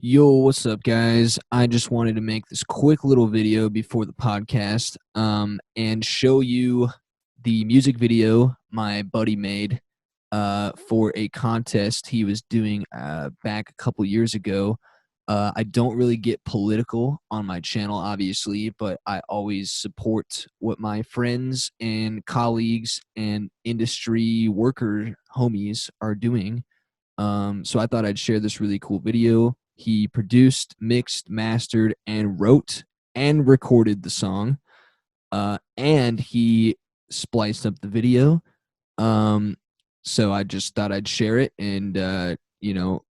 Yo, what's up, guys? I just wanted to make this quick little video before the podcast, and show you the music video my buddy made for a contest he was doing back a couple years ago. I don't really get political on my channel, obviously, but I always support what my friends and colleagues and industry worker homies are doing. So I thought I'd share this really cool video. He produced, mixed, mastered, and wrote and recorded the song. And he spliced up the video. So I just thought I'd share it and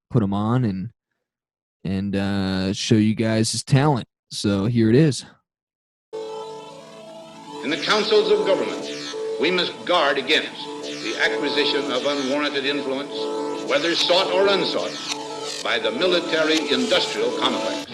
put him on and show you guys his talent. So here it is. In the councils of government, we must guard against the acquisition of unwarranted influence, whether sought or unsought, by the military-industrial complex.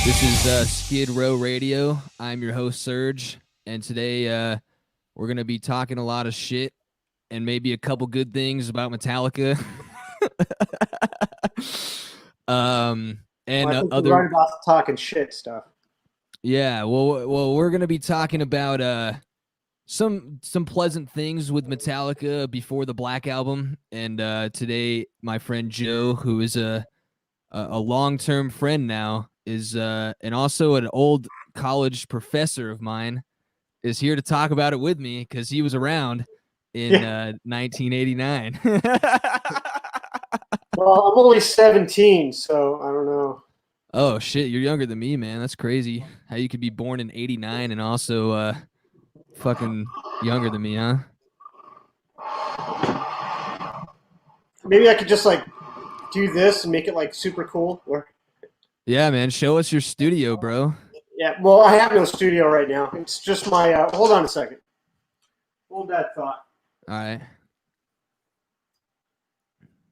This is Skid Row Radio. I'm your host, Serge, and today we're going to be talking a lot of shit and maybe a couple good things about Metallica. And other right about talking shit stuff. Yeah, well, we're going to be talking about some pleasant things with Metallica before the Black Album, and today my friend Joe, who is a a long-term friend now, is and also an old college professor of mine, is here to talk about it with me because he was around in Yeah. 1989. Well, I'm only 17, so I don't know. Oh shit, you're younger than me, man. That's crazy. How you could be born in '89 and also fucking younger than me, huh? Maybe I could just like do this and make it like super cool. Or Yeah, man. Show us your studio, bro. yeah, well, I have no studio right now. It's just my. Hold on a second. Hold that thought. All right.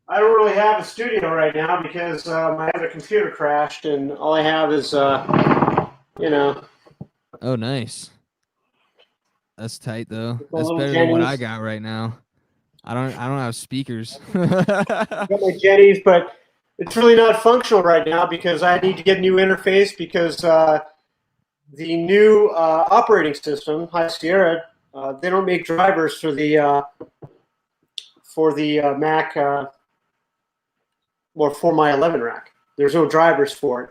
I don't really have a studio right now because my other computer crashed, and all I have is, you know, Oh, nice. That's tight though. my That's little better than what I Jennies. got right now. I don't have speakers. Got my Jennies, but it's really not functional right now because I need to get a new interface because the new operating system, High Sierra, they don't make drivers for the Mac or for my 11 rack. There's no drivers for it.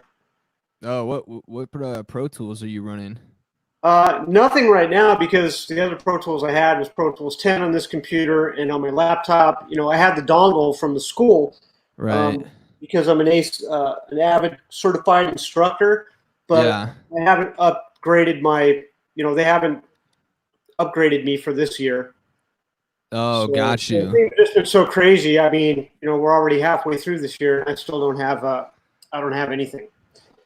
Oh, what Pro Tools are you running? Nothing right now because the other Pro Tools I had was Pro Tools 10 on this computer and on my laptop. You know, I had the dongle from the school Right. because I'm an avid certified instructor, but Yeah. I haven't upgraded my. You know, they haven't upgraded me for this year. Oh, So got things you. have just been so crazy. I mean, you know, we're already halfway through this year, and I still don't have. I don't have anything.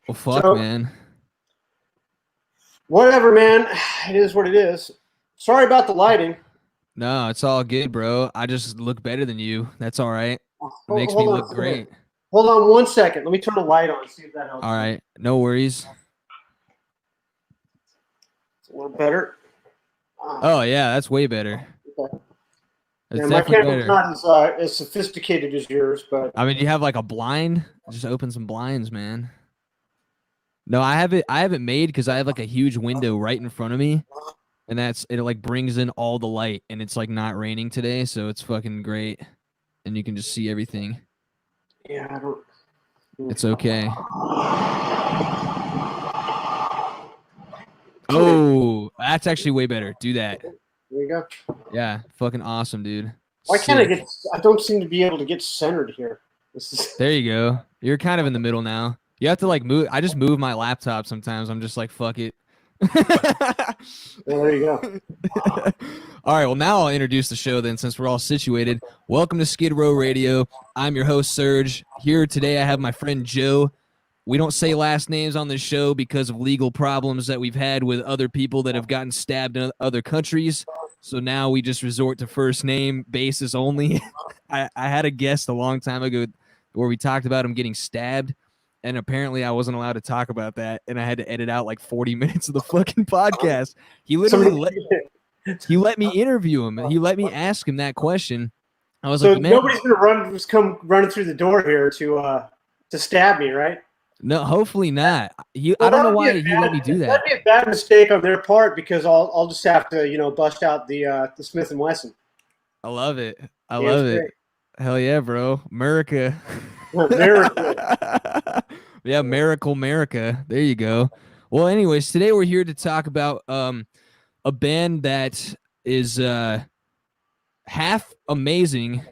Well, fuck, So man. whatever, man. It is what it is. Sorry about the lighting. No, it's all good, bro. I just look better than you. That's all right. It makes me Hold look on. great. Hold on 1 second. Let me turn the light on. See if that All helps me. right. No worries. It's a little better. Oh, yeah, that's way better. Okay. It's Yeah, my definitely camera's better. not as sophisticated as yours, but I mean, you have like a blind? Just open some blinds, man. No, I have it made because I have like a huge window right in front of me, and it like brings in all the light, and it's like not raining today, so it's fucking great. And you can just see everything. yeah, I don't. It's okay. Okay, Oh, that's actually way better. Do that. there you go. Yeah, fucking awesome, dude. Why can't I Sick. get? I don't seem to be able to get centered here. This is. There you go. You're kind of in the middle now. You have to like move. I just move my laptop sometimes. I'm just like, fuck it. Yeah, there you go. All right. Well, now I'll introduce the show then, since we're all situated. Welcome to Skid Row Radio. I'm your host, Serge. Here today, I have my friend Joe. We don't say last names on this show because of legal problems that we've had with other people that have gotten stabbed in other countries. So now we just resort to first name basis only. I had a guest a long time ago where we talked about him getting stabbed, and apparently I wasn't allowed to talk about that, and I had to edit out like 40 minutes of the fucking podcast. He literally Somebody. he let me interview him, and he let me ask him that question. I was So like, man, nobody's gonna come running through the door here to stab me, right? no, hopefully not. I Well, don't know why he let me do that'd that. be a bad mistake on their part because I'll just have to bust out the Smith and Wesson. I love it. I Yeah, it's love it. great. Hell yeah, bro. America. Miracle. Yeah, Miracle America. There you go. Well, anyways, today we're here to talk about a band that is half amazing,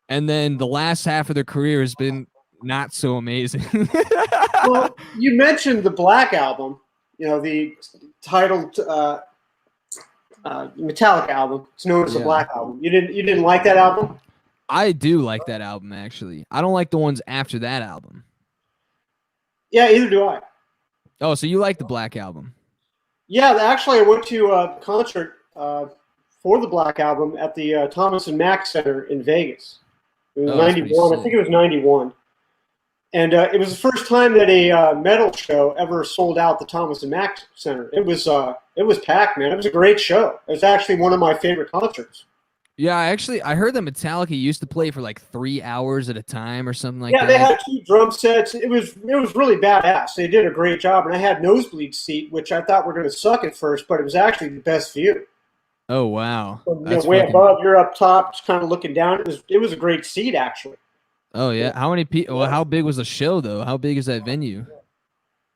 and then the last half of their career has been not so amazing. Well, you mentioned the Black Album, the titled Metallica album. It's known as the Yeah. Black Album. You didn't like that album? I do like that album, actually. I don't like the ones after that album. Yeah, either do I. Oh, so you like the Black Album? Yeah, actually, I went to a concert for the Black Album at the Thomas and Mack Center in Vegas. It was Oh, that's pretty '91. I sick. think it was '91. And it was the first time that a metal show ever sold out the Thomas and Mack Center. It was packed, man. It was a great show. It was actually one of my favorite concerts. Yeah, I heard that Metallica used to play for like 3 hours at a time or something like Yeah, they that. had two drum sets. It was really badass. They did a great job, and I had nosebleed seat, which I thought were going to suck at first, but it was actually the best view. Oh wow, From, that's way fucking above, you're up top, just kind of looking down. It was a great seat, actually. Oh yeah. How many people? Well, how big was the show though? How big is that venue?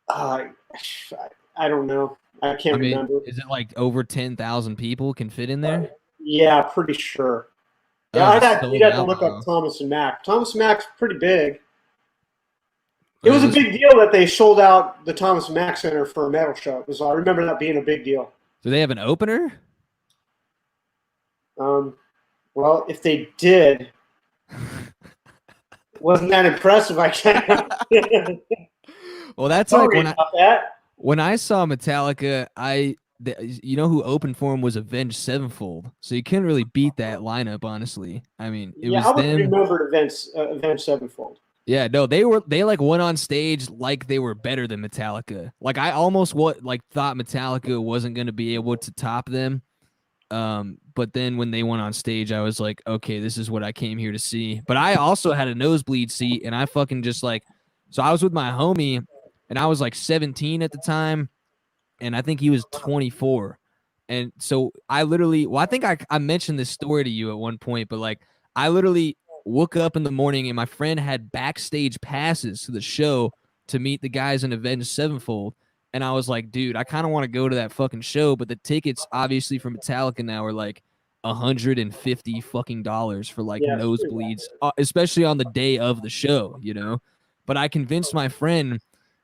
Uh, I don't know. I I can't mean, remember. is it like over 10,000 people can fit in there? Yeah, pretty sure. Yeah, Oh, it's you'd sold have to out look up now. Thomas and Mack. Thomas and Mack's pretty big. It Yeah, was a this, big deal that they sold out the Thomas and Mack Center for a metal show. I remember that being a big deal. do they have an opener? Um, well, if they did, wasn't that impressive? I can't. Well, that's like Sorry about that. when I saw Metallica, you know who opened for him was Avenged Sevenfold, so you couldn't really beat that lineup, honestly. I mean, it Yeah, I was would them. remember Event Sevenfold. Yeah, no, they like went on stage like they were better than Metallica. Like I almost thought Metallica wasn't gonna be able to top them. But then when they went on stage, I was like, okay, this is what I came here to see. But I also had a nosebleed seat, and I fucking just like, so I was with my homie, and I was like 17 at the time, and I think he was 24. And so I literally, well, I think I mentioned this story to you at one point, but like I literally woke up in the morning and my friend had backstage passes to the show to meet the guys in Avenged Sevenfold. And I was like, dude, I kind of want to go to that fucking show, but the tickets obviously for Metallica now are like $150 fucking dollars for like Yeah, it's pretty nosebleeds, especially on the day of the show, you know. But I convinced my friend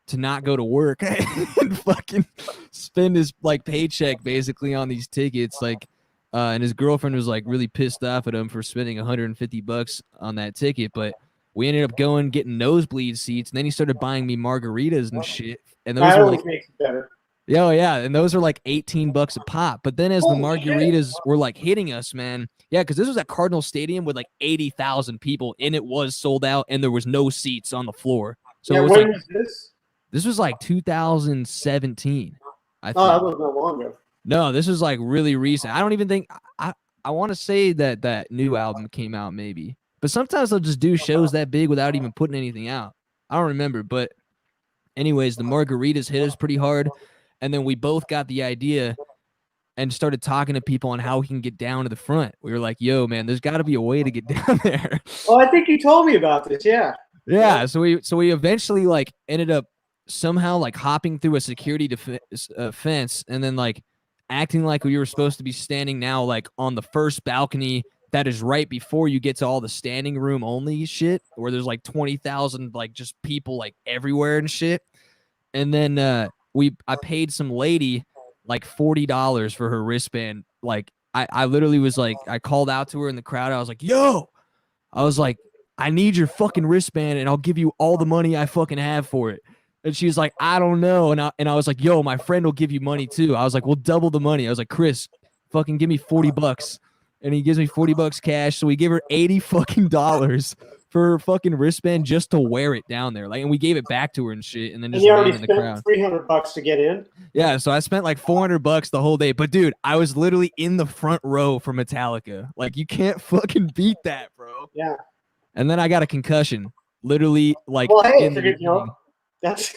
to not go to work and fucking spend his like paycheck basically on these tickets. Like, and his girlfriend was like really pissed off at him for spending $150 on that ticket. But we ended up going getting nosebleed seats, and then he started buying me margaritas and shit. And those that were like, always makes it better. yeah, oh, yeah, and those are like $18 a pop. But then as the Holy shit! margaritas were like hitting us, man, yeah, because this was at Cardinal Stadium with like 80,000 people, and it was sold out, and there was no seats on the floor. So Yeah, it was like when was this? this was like 2017, I Oh, that think. wasn't that long ago. No, this was like really recent. I don't even think I want to say that new album came out maybe. But sometimes they'll just do shows that big without even putting anything out. I don't remember, but anyways, the margaritas hit us pretty hard, and then we both got the idea and started talking to people on how we can get down to the front. We were like, "Yo, man, there's got to be a way to get down there." Oh, I think you told me about this. Yeah. Yeah, so we eventually like ended up somehow like hopping through a security fence and then like acting like we were supposed to be standing now like on the first balcony that is right before you get to all the standing room only shit where there's like 20,000 like just people like everywhere and shit. And then I paid some lady like $40 for her wristband. Like I literally was like I called out to her in the crowd. I was like, "Yo," I was like, "I need your fucking wristband and I'll give you all the money I fucking have for it." And she was like, "I don't know." And I was like, "Yo, my friend will give you money too." I was like, "We'll double the money." I was like, "Chris, fucking give me $40." And he gives me $40 cash. So we gave her 80 fucking dollars for her fucking wristband just to wear it down there. Like, and we gave it back to her and shit, and then And just you ran already in the spent crowd. $300 to get in. Yeah, so I spent like $400 the whole day. But dude, I was literally in the front row for Metallica. Like, you can't fucking beat that, bro. Yeah. And then I got a concussion, literally like Well, hey, in the figured, beginning. that's.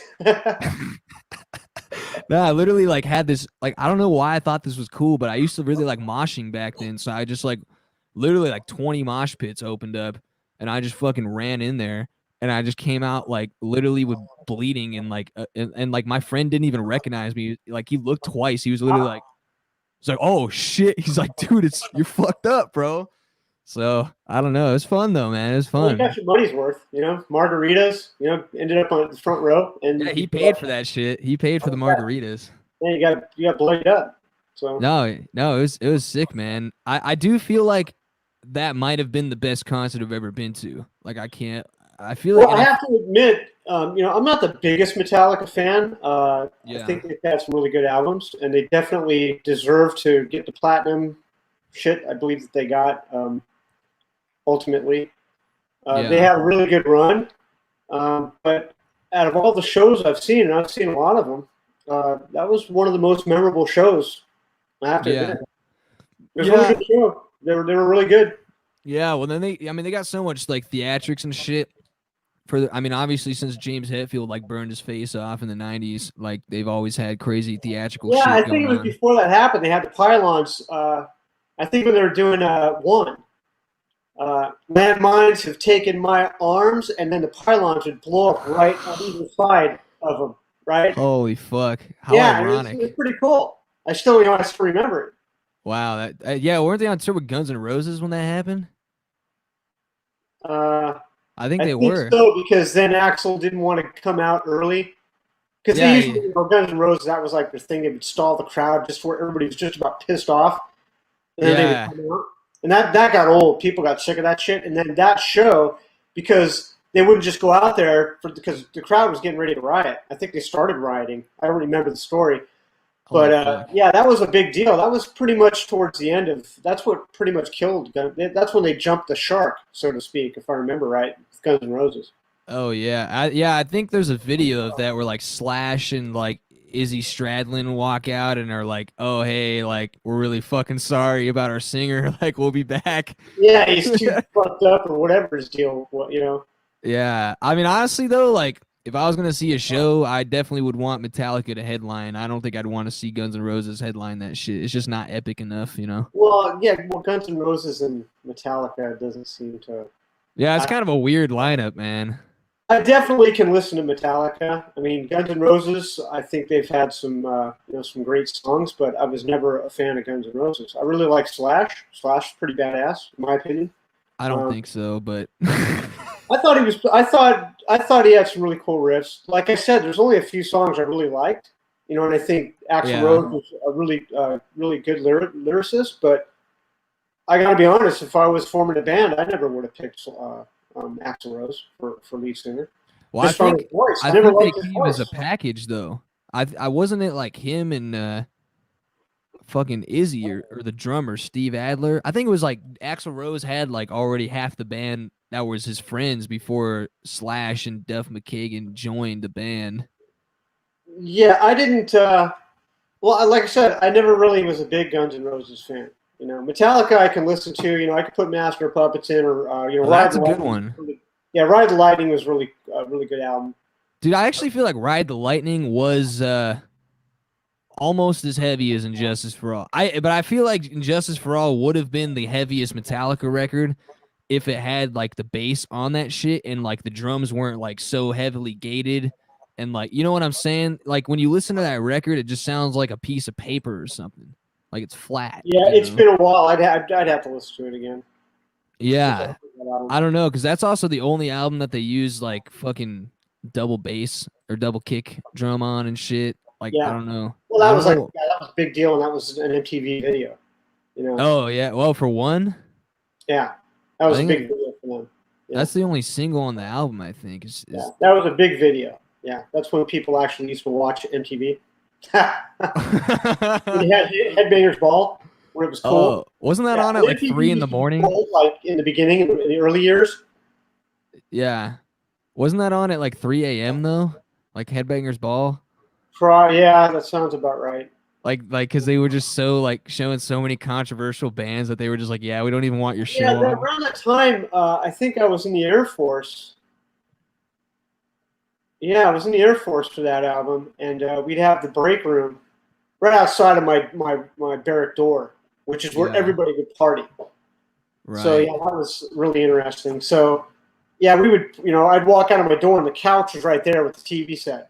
No, I literally like had this like I don't know why I thought this was cool, but I used to really like moshing back then. So I just like literally like 20 mosh pits opened up, and I just fucking ran in there, and I just came out like literally with bleeding and like and like my friend didn't even recognize me. Like he looked twice. He was literally like, he's like, "Oh shit." He's like, "Dude, you're fucked up, bro." So I don't know. It was fun though, man. It was Well, you fun. got your money's worth, margaritas, ended up on the front row, and Yeah, he paid for that shit. He paid for the margaritas. and you got bloodied up. So No, it was sick, man. I do feel like that might have been the best concert I've ever been to. Like I can't. I feel like well, I have to admit, I'm not the biggest Metallica fan. I yeah, think they've had some really good albums, and they definitely deserve to get the platinum shit. I believe that they got ultimately. yeah, They had a really good run, but out of all the shows I've seen, and I've seen a lot of them, that was one of the most memorable shows. I have to yeah, admit, it was a really good show. They were really good. yeah. Well, then they got so much like theatrics and shit. I mean, obviously, since James Hetfield like burned his face off in the '90s, like they've always had crazy theatrical Yeah, I shit think going it was on. before that happened. They had the pylons. I think when they were doing one, landmines have taken my arms, and then the pylons would blow up right on either side of them, right? Holy fuck! How Yeah, ironic. it's pretty cool. I still remember it. Wow. That yeah. Weren't they on tour with Guns N' Roses when that happened? Uh, I think I they think were. so because then Axl didn't want to come out early. Because they Yeah. usually, Guns N' Roses, that was like their thing. They would stall the crowd just where everybody was just about pissed off. And then they would Yeah. come out. And that got old. People got sick of that shit. And then that show, because they wouldn't just go out there because the crowd was getting ready to riot. I think they started rioting. I don't remember the story. Holy But fuck. yeah, that was a big deal. That was pretty much towards the end of. That's what pretty much killed. That's when they jumped the shark, so to speak, if I remember right. With Guns N' Roses. Oh yeah. I think there's a video of that where like Slash and like Izzy Stradlin walk out and are like, "Oh hey, like we're really fucking sorry about our singer. Like we'll be back." Yeah, he's too fucked up or whatever his deal. Yeah. I mean, honestly though, like if I was gonna see a show, I definitely would want Metallica to headline. I don't think I'd want to see Guns N' Roses headline that shit. It's just not epic enough, you know. Well, yeah, Guns N' Roses and Metallica doesn't seem to. Yeah, it's kind of a weird lineup, man. I definitely can listen to Metallica. I mean, Guns N' Roses. I think they've had some, some great songs, but I was never a fan of Guns N' Roses. I really like Slash. Slash is pretty badass, in my opinion. I don't think so, but I thought he was. I thought he had some really cool riffs. Like I said, there's only a few songs I really liked. And I think Axl Rose was a really good lyricist. But I got to be honest, if I was forming a band, I never would have picked Axl Rose for lead singer. well, Just from his voice. I never think they liked his came as a voice. package though. I wasn't it like him and fucking Izzy or the drummer Steve Adler. I think it was like Axl Rose had like already half the band that was his friends before Slash and Duff McKagan joined the band. Yeah, I didn't. Well, like I said, I never really was a big Guns N' Roses fan. Metallica I can listen to. I could put Master of Puppets in, or Well, Ride that's the a good Lightning. one. Yeah, Ride the Lightning was really good album. Dude, I actually feel like Ride the Lightning was almost as heavy as Injustice for All. But I feel like Injustice for All would have been the heaviest Metallica record if it had like the bass on that shit and like the drums weren't like so heavily gated and like you know what I'm saying? Like when you listen to that record, it just sounds like a piece of paper or something. Like it's flat. Yeah, it's been a while. I'd have to listen to it again. Yeah. I don't know, because that's also the only album that they use like fucking double bass or double kick drum on and shit. Like I don't know. Well, that was that was a big deal, and that was an MTV video. Oh yeah. Well, for one. Yeah, that was a big video for them. Yeah. That's the only single on the album, I think. Yeah, that was a big video. Yeah, that's when people actually used to watch MTV. We had Headbangers Ball, where it was cool. Oh, wasn't that on at like 3 in the morning? Cool, like in the beginning, in the early years. Yeah, wasn't that on at like 3 a.m. though? Like Headbangers Ball. Yeah, that sounds about right. Like, because they were just so like showing so many controversial bands that they were just like, yeah, we don't even want your show. Yeah, around that time, I think I was in the Air Force. Yeah, I was in the Air Force for that album, and we'd have the break room right outside of my barrack door, which is where everybody would party. Right. So yeah, that was really interesting. So yeah, we would, I'd walk out of my door, and the couch was right there with the TV set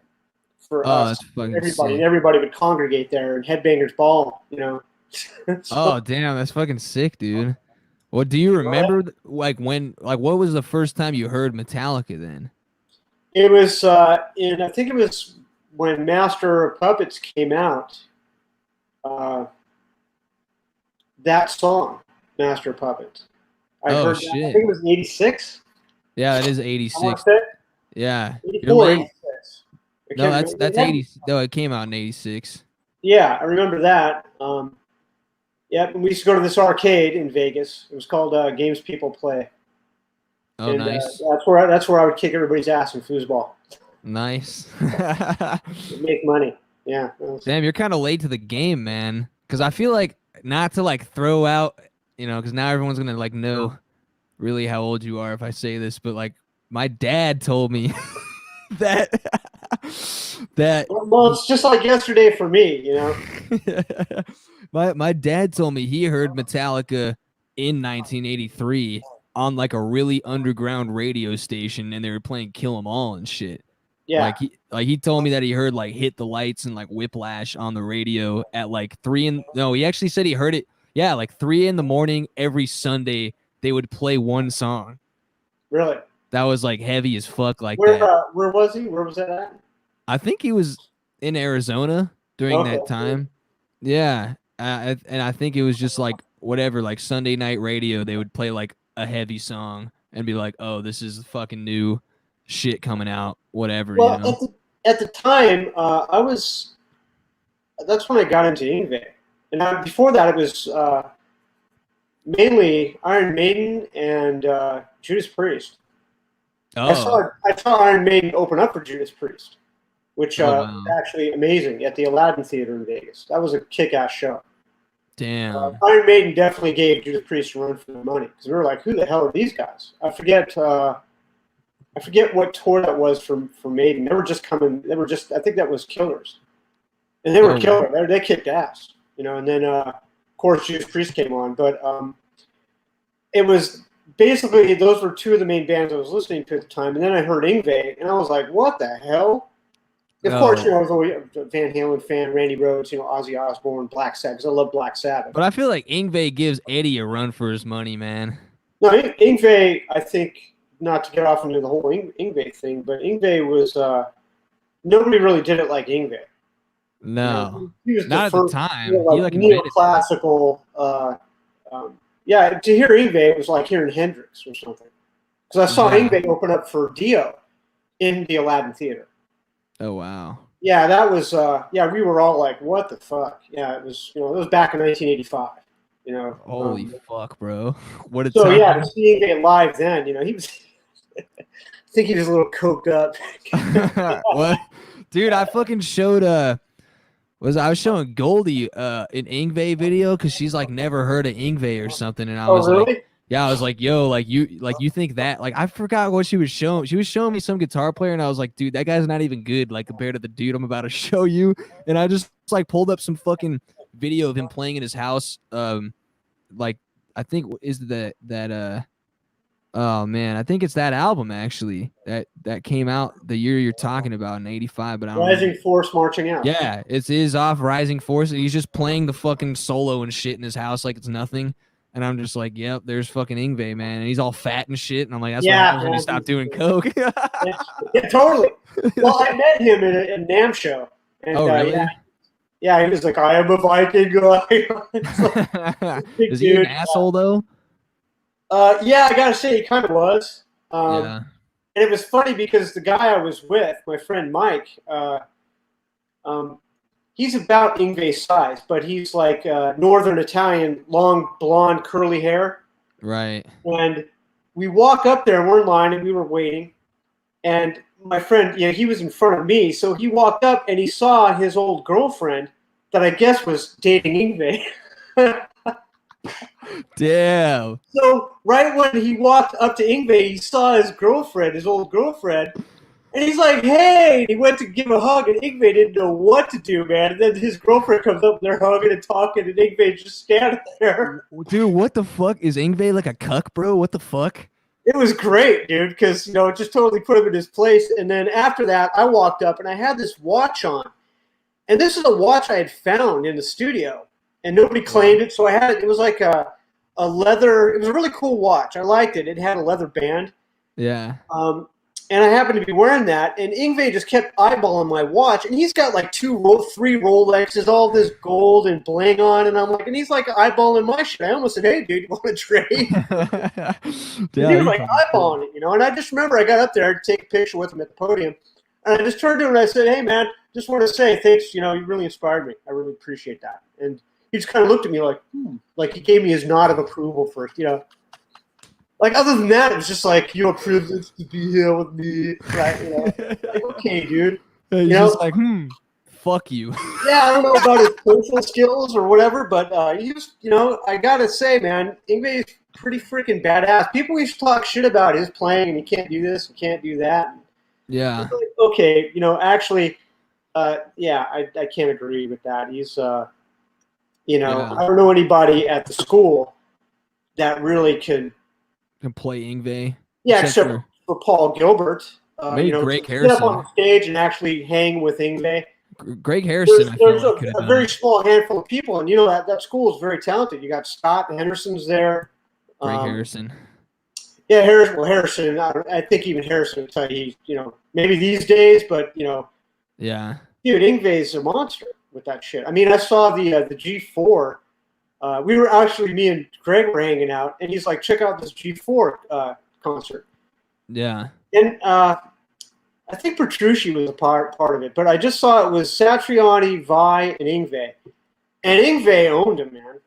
for us. That's fucking everybody, sick. and everybody would congregate there, and Headbangers Ball, So, oh damn, that's fucking sick, dude. What do you remember? Like what was the first time you heard Metallica then? It was I think it was when Master of Puppets came out. That song, Master of Puppets. I heard that. I think it was in '86. Yeah, it is '86. Yeah, 84, 86. No, that's 80. No, it came out in '86. Yeah, I remember that. Yeah, we used to go to this arcade in Vegas. It was called Games People Play. Oh, and, nice. That's where I would kick everybody's ass in foosball. Nice. Make money. Yeah. Damn, you're kind of late to the game, man. Because I feel like not to like throw out, because now everyone's gonna like know really how old you are if I say this, but like my dad told me that. Well, it's just like yesterday for me, My dad told me he heard Metallica in 1983 on like a really underground radio station, and they were playing Kill 'Em All and shit. Yeah. He told me that he heard like Hit the Lights and like Whiplash on the radio at like he actually said he heard it, yeah, like 3 in the morning every Sunday. They would play one song. Really? That was like heavy as fuck like that. Where was he? Where was that at? I think he was in Arizona during that time. Yeah. And I think it was just like whatever, like Sunday night radio, they would play like a heavy song and be like, oh, this is fucking new shit coming out, whatever, Well, you know? at the time, that's when I got into Yngwie. And before that, it was mainly Iron Maiden and Judas Priest. Oh. I saw Iron Maiden open up for Judas Priest, which wow. was actually amazing at the Aladdin Theater in Vegas. That was a kick-ass show. Damn. Iron Maiden definitely gave Judas Priest a run for their money because we were like, who the hell are these guys? I forget what tour that was for Maiden. They were just coming. They were just. I think that was Killers, and they were killer. They kicked ass, you know. And then of course Judas Priest came on, but it was basically those were two of the main bands I was listening to at the time. And then I heard Yngwie, and I was like, what the hell? Of course, you know, I was always a Van Halen fan, Randy Rhoads, you know, Ozzy Osbourne, Black Sabbath. I love Black Sabbath. But I feel like Yngwie gives Eddie a run for his money, man. No, Yngwie, I think, not to get off into the whole Yngwie thing, but Yngwie was nobody really did it like Yngwie. No, you know, he was not the at first, the time. You know, like neoclassical. Yeah, to hear Yngwie, it was like hearing Hendrix or something. Because I saw Yngwie open up for Dio in the Aladdin Theater. Oh wow. Yeah, that was we were all like, what the fuck? Yeah, it was, you know, it was back in 1985. You know. Holy fuck, bro. What a so time. yeah, to see Yngwie live then, you know, he was I think he was a little coked up. What? Dude, I fucking showed I was showing Goldie an Yngwie video because she's like never heard of Yngwie or something, and I was really? like, yeah, I was like, yo, you think that, like, I forgot what she was showing. She was showing me some guitar player, and I was like, dude, that guy's not even good, like, compared to the dude I'm about to show you. And I just like pulled up some fucking video of him playing in his house. Like, I think oh man, I think it's that album actually that came out the year you're talking about in '85. But I don't Rising Force Marching Out. Yeah, it is off Rising Force. He's just playing the fucking solo and shit in his house like it's nothing. And I'm just like, yep, there's fucking Yngwie, man. And he's all fat and shit. And I'm like, that's why I was going to stop doing coke. Yeah, totally. Well, I met him in a NAMM show. And, really? Yeah, he was like, I am a Viking guy. Is he an asshole, though? Yeah, I got to say, he kind of was. Yeah. And it was funny because the guy I was with, my friend Mike, he's about Yngwie's size, but he's like Northern Italian, long, blonde, curly hair. Right. And we walk up there, and we're in line, and we were waiting. And my friend, he was in front of me, so he walked up, and he saw his old girlfriend that I guess was dating Yngwie. Damn. So right when he walked up to Yngwie, he saw his girlfriend, his old girlfriend. And he's like, hey, he went to give a hug, and Yngwie didn't know what to do, man. And then his girlfriend comes up, and they're hugging and talking, and Yngwie just standing there. Dude, what the fuck? Is Yngwie like a cuck, bro? What the fuck? It was great, dude, because, it just totally put him in his place. And then after that, I walked up, and I had this watch on. And this is a watch I had found in the studio, and nobody claimed it. So I had it. It was like a leather – it was a really cool watch. I liked it. It had a leather band. Yeah. And I happened to be wearing that, and Yngwie just kept eyeballing my watch, and he's got like 3 Rolexes, all this gold and bling on, and he's like eyeballing my shit. I almost said, hey, dude, you want to trade? He was like eyeballing it, and I just remember I got up there to take a picture with him at the podium, and I just turned to him and I said, hey, man, just want to say thanks, you really inspired me. I really appreciate that. And he just kind of looked at me like he gave me his nod of approval first, Like, other than that, it was just like, a privilege to be here with me. Right, like, okay, dude. He's just like, fuck you. Yeah, I don't know about his social skills or whatever, but he was, I got to say, man, Yngwie is pretty freaking badass. People used to talk shit about his playing, and he can't do this, he can't do that. Yeah. Like, okay, actually, I can't agree with that. He's, I don't know anybody at the school that really could can play Yngwie. Yeah, except for Paul Gilbert. Maybe Greg to get up Harrison. on the stage and actually hang with Yngwie. Greg Harrison, I feel There's like could have a done very it. small handful of people, and that school is very talented. You got Scott Henderson's there. Greg Harrison. Yeah, Harrison. I think even Harrison would tell you, maybe these days, but Yeah. dude, Yngwie's a monster with that shit. I mean, I saw the G4. We were actually, me and Greg were hanging out, and he's like, check out this G4 concert. Yeah. And I think Petrucci was a part of it, but I just saw it was Satriani, Vai, and Yngwie. And Yngwie owned him, man.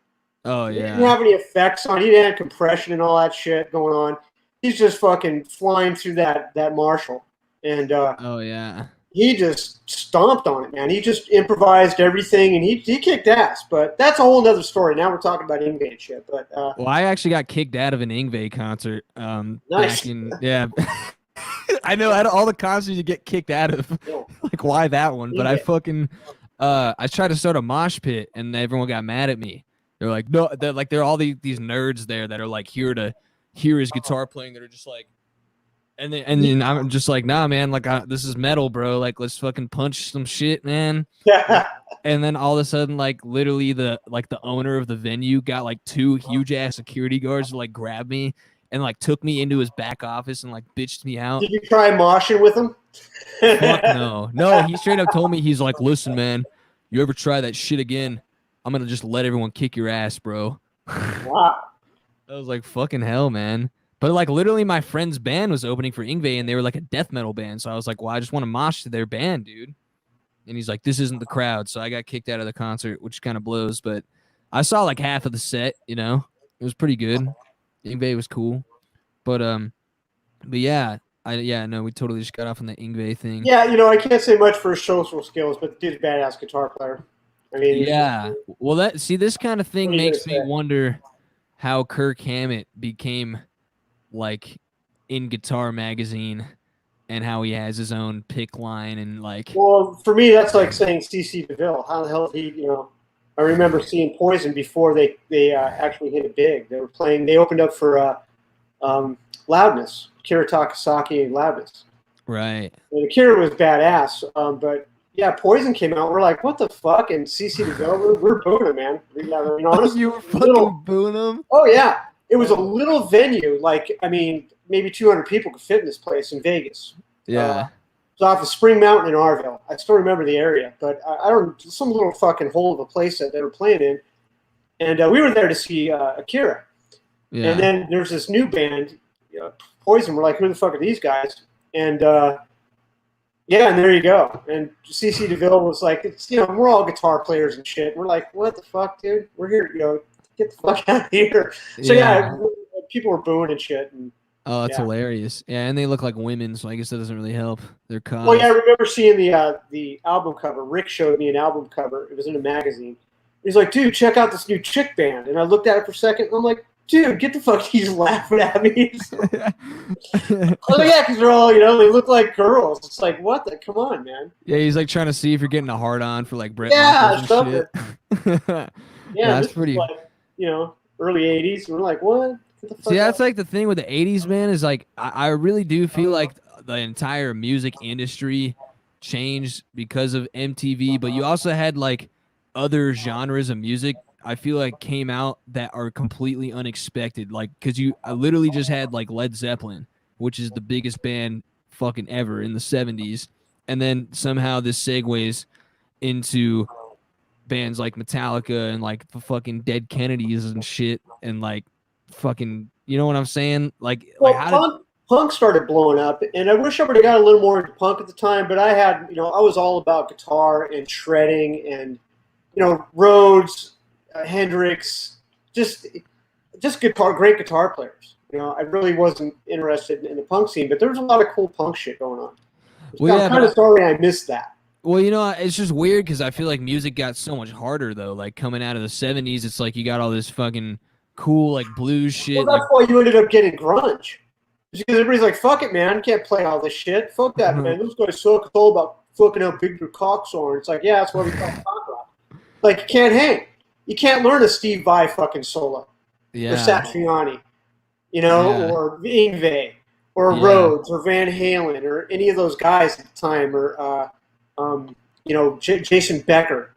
Oh, yeah. He didn't have any effects on. He didn't have compression and all that shit going on. He's just fucking flying through that Marshall. And oh, yeah. he just stomped on it, man. He just improvised everything, and he kicked ass. But that's a whole other story. Now we're talking about Yngwie and shit. But well, I actually got kicked out of an Yngwie concert. Nice. Yeah. I know out of all the concerts you get kicked out of. Like, why that one? But I fucking I tried to start a mosh pit, and everyone got mad at me. They're like, no, they're all these nerds there that are like here to hear his guitar playing. That are just like, and then I'm just like, nah, man, like this is metal, bro. Like, let's fucking punch some shit, man. Yeah. And then all of a sudden, like literally the owner of the venue got like 2 huge ass security guards to like grab me and like took me into his back office and like bitched me out. Did you try moshing with him? Fuck no. He straight up told me, he's like, listen, man, you ever try that shit again, I'm gonna just let everyone kick your ass, bro. Wow. I was like, fucking hell, man. But like literally my friend's band was opening for Yngwie, and they were like a death metal band. So I was like, well, I just want to mosh to their band, dude. And he's like, this isn't the crowd. So I got kicked out of the concert, which kind of blows. But I saw like half of the set, It was pretty good. Yngwie was cool. But yeah, we totally just got off on the Yngwie thing. Yeah, I can't say much for his social skills, but the dude's a badass guitar player. I mean, yeah. Well, this kind of thing makes me wonder how Kirk Hammett became like in Guitar Magazine, and how he has his own pick line and like. Well, for me, that's like saying C.C. DeVille. How the hell did he? I remember seeing Poison before they actually hit it big. They were playing. They opened up for Loudness, Kira Takasaki and Loudness. Right. And Kira was badass, but. Yeah, Poison came out. We're like, what the fuck? And CC DeVille, we're booing him, man. Honestly, you were fucking booing him? Oh, yeah. It was a little venue. Like, I mean, maybe 200 people could fit in this place in Vegas. Yeah. It's off of Spring Mountain in Arville. I still remember the area. But I don't, some little fucking hole of a place that they were playing in. And we were there to see Akira. Yeah. And then there's this new band, Poison. We're like, who the fuck are these guys? And yeah, and there you go. And CC DeVille was like, it's we're all guitar players and shit. We're like, what the fuck, dude? We're here, get the fuck out of here. So yeah, people were booing and shit. And, oh, that's hilarious. Yeah, and they look like women, so I guess that doesn't really help their cause. Well, yeah, I remember seeing the album cover. Rick showed me an album cover. It was in a magazine. He's like, dude, check out this new chick band. And I looked at it for a second, and I'm like, dude, get the fuck. He's laughing at me. Oh, yeah, because they're all, they look like girls. It's like, what the? Come on, man. Yeah, he's like trying to see if you're getting a hard on for like Brett. Yeah, shit. Yeah, that's pretty. Like, early 80s. We're like, what? See, that's like the thing with the 80s, man, is like, I really do feel like the entire music industry changed because of MTV, but you also had like other genres of music I feel like came out that are completely unexpected. Like, because I literally just had like Led Zeppelin, which is the biggest band fucking ever in the 70s. And then somehow this segues into bands like Metallica and like the fucking Dead Kennedys and shit. And like fucking, you know what I'm saying? Like, punk started blowing up, and I wish I would have got a little more into punk at the time, but I had, I was all about guitar and shredding and, Rhodes, Hendrix, just great guitar players. I really wasn't interested in the punk scene, but there was a lot of cool punk shit going on. I'm kind of sorry I missed that. Well, it's just weird because I feel like music got so much harder though. Like coming out of the 70s, it's like you got all this fucking cool like blues shit. Well, that's why you ended up getting grunge. Because everybody's like, fuck it, man, I can't play all this shit. Fuck that, man. Those guys suck. It's all about fucking how big your cocks are. It's like, yeah, that's why we call it punk rock. Like, you can't hang. You can't learn a Steve Vai fucking solo. Yeah. Or Satriani. you know, Yeah. or Yngwie, or Yeah. Rhodes, or Van Halen, or any of those guys at the time, or you know, Jason Becker,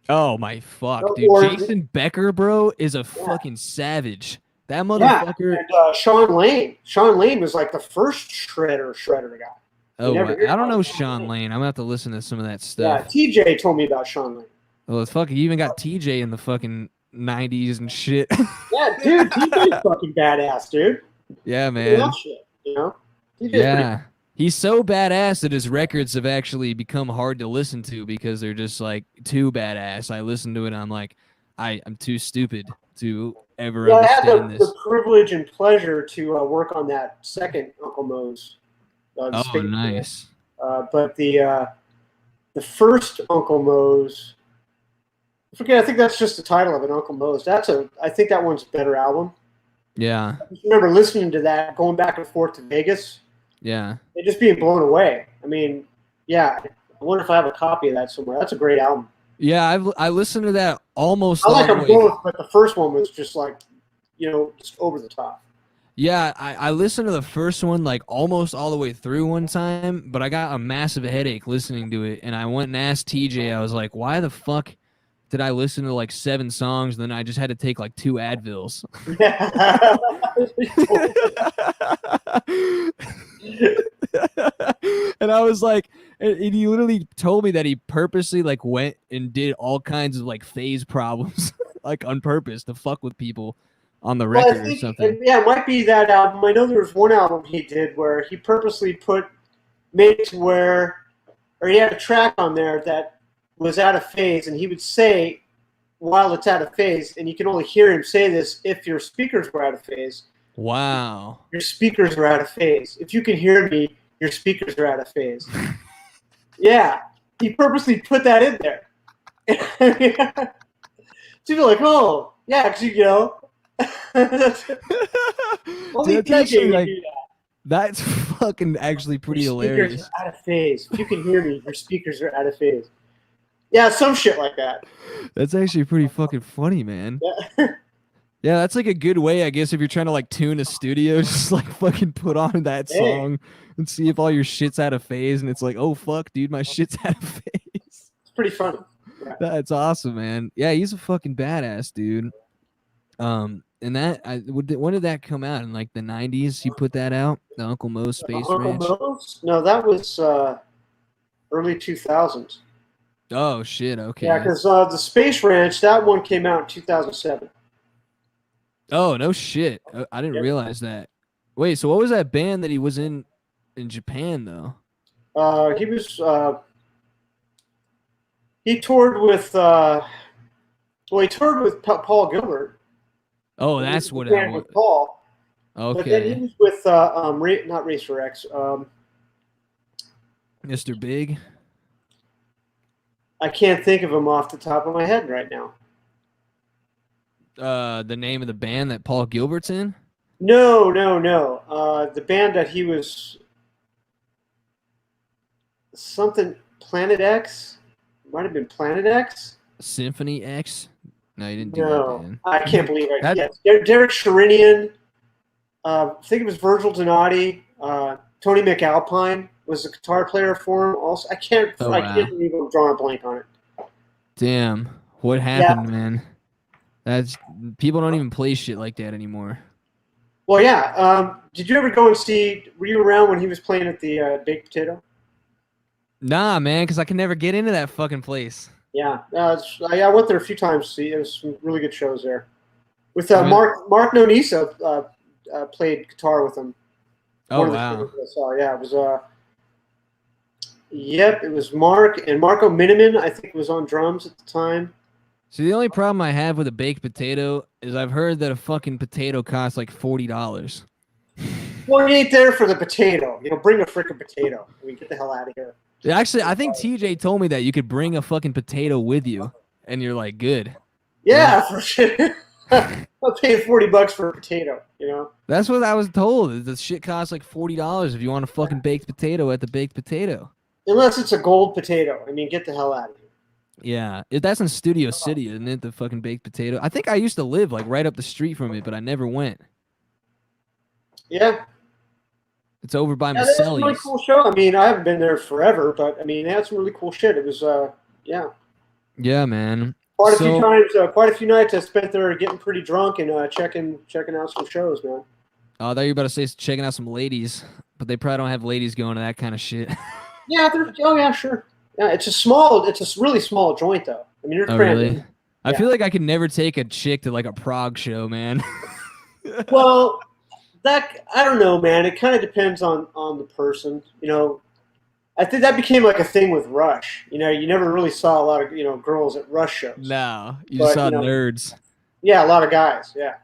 Oh my fuck, dude. or Jason Becker, bro, is a yeah, fucking savage. That yeah, motherfucker. and Sean Lane. Sean Lane was like the first shredder guy. You Oh, never hear I don't about know Sean Sean Lane. Lane. I'm gonna have to listen to some of that Yeah, stuff. TJ told me about Sean Lane. Well, it's fucking. You even got TJ in the fucking '90s and shit. Yeah, dude, TJ's fucking badass, dude. Yeah, Look at that man. shit, you know. TJ's pretty. Yeah. He's so badass that his records have actually become hard to listen to because they're just like too badass. I listen to it and I'm like, I'm too stupid to ever Yeah, I had understand the this. privilege and pleasure to work on that second Uncle Moe's, the Oh, Space Jam. nice. But the first Uncle Moe's, I forget. I think that's just the title of it, Uncle Moe's. I think that one's a better album. Yeah. I just remember listening to that, going back and forth to Vegas, Yeah. and just being blown away. I mean, yeah. I wonder if I have a copy of that somewhere. That's a great album. Yeah, I listened to that almost I all like the them way. both, but the first one was just like, you know, just over the top. Yeah, I listened to the first one like almost all the way through one time, but I got a massive headache listening to it, and I went and asked TJ. I was like, "Why the fuck did I listen to like 7 songs? And then I just had to take like 2 Advils." Yeah. And I was like, and he literally told me that he purposely like went and did all kinds of like phase problems, like on purpose to fuck with people on the Well, I record or think, something. yeah, it might be that album. I know there was one album he did where he purposely made it to where, or he had a track on there that was out of phase, and he would say, while it's out of phase, and you can only hear him say this if your speakers were out of phase. Wow. Your speakers are out of phase. If you can hear me, your speakers are out of phase. Yeah, he purposely put that in there. So you're like, oh, yeah, because you know. Only Dude, that's actually DJ would like do that. that's fucking actually pretty Your speakers hilarious. are out of phase. If you can hear me, your speakers are out of phase. Yeah, some shit like that. That's actually pretty fucking funny, man. Yeah, Yeah, that's like a good way, I guess, if you're trying to like tune a studio, just like fucking put on that hey, song and see if all your shit's out of phase, and it's like, oh fuck, dude, my shit's out of phase. it's pretty funny. Yeah. That's awesome, man. Yeah, he's a fucking badass, dude. And when did that come out? In like the '90s? He put that out, the Uncle Moe's Space Uncle Ranch. Moe's? No, that was early 2000s. Oh shit, Yeah, okay. because the Space Ranch, that one came out in 2007. Oh no shit, I didn't Yep. realize that. Wait, so what was that band that he was in Japan though? He was he toured with he toured with Paul Gilbert. Oh, He that's was what in the I band was. with Paul. But then he Okay, was with not Racer X. Mr. Big. I can't think of him off the top of my head right now. The name of the band that Paul Gilbert's in? No. The band that he was something Planet X. Might have been Planet X. Symphony X? No, you didn't do that No, band. I can't believe it. That- Yes, Derek Sherinian. I think it was Virgil Donati. Tony McAlpine was the guitar player for him. Also, I can't wow. believe I'm drawing a blank on it. Damn, what happened, man? That's people don't even play shit like that anymore. Well, yeah. Did you ever go and see? Were you around when he was playing at the Baked Potato? Nah, man, because I can never get into that fucking place. Yeah, I went there a few times to see. There was some really good shows there. With I mean- Mark Nonisa played guitar with him. Oh One of the wow. shows I saw. Yeah, it was. Yep, it was Mark and Marco Miniman. I think was on drums at the time. See, the only problem I have with a baked potato is I've heard that a fucking potato costs like $40. Well, you ain't there for the potato. You know, bring a freaking potato. I mean, get the hell out of here. Actually, I think TJ told me that you could bring a fucking potato with you, and you're like, good. Yeah, for sure. I'm paying $40 for a potato. You know. That's what I was told. The shit costs like $40 if you want a fucking baked potato at the baked potato. Unless it's a gold potato. I mean, get the hell out of here. Yeah, that's in Studio City, isn't it? The fucking baked potato. I think I used to live like right up the street from it, but I never went. Yeah. It's over by Yeah, that's a really Maselli's. cool show. I mean, I haven't been there forever, but I mean, they had some really cool shit. It was, yeah, Yeah, man. quite a few So, times, quite a few nights I spent there getting pretty drunk and checking out some shows, man. I thought you were about to say checking out some ladies, but they probably don't have ladies going to that kind of shit. Yeah, oh yeah, sure. Yeah, it's a really small joint though. I mean, you're Oh, crammed really? in. I Yeah. feel like I could never take a chick to like a Prague show, man. Well, that I don't know, man. It kind of depends on the person. You know, I think that became like a thing with Rush. You know, you never really saw a lot of girls at Rush shows, No, you just but saw nerds. yeah, a lot of guys. Yeah.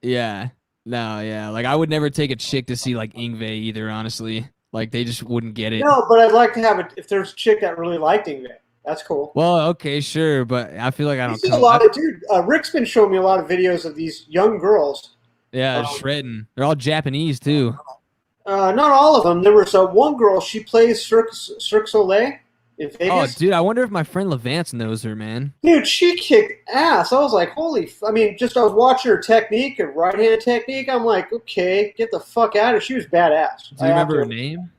Yeah. No, yeah. Like I would never take a chick to see like Ingve either, honestly. Like they just wouldn't get it. No, but I'd like to have it if there's a chick that really liked Ingve. That's cool. Well, okay, sure, but I feel like I You don't see a come. lot of dude. Rick's been showing me a lot of videos of these young girls. Yeah, shredding. They're all Japanese too. Not all of them. There was one girl. She plays Cirque du Soleil in Oh, Vegas. dude, I wonder if my friend Levance knows her, man. Dude, she kicked ass. I was like, I mean, I was watching her technique, her right hand technique. I'm like, okay, get the fuck out of here. She was badass. Do you remember her name?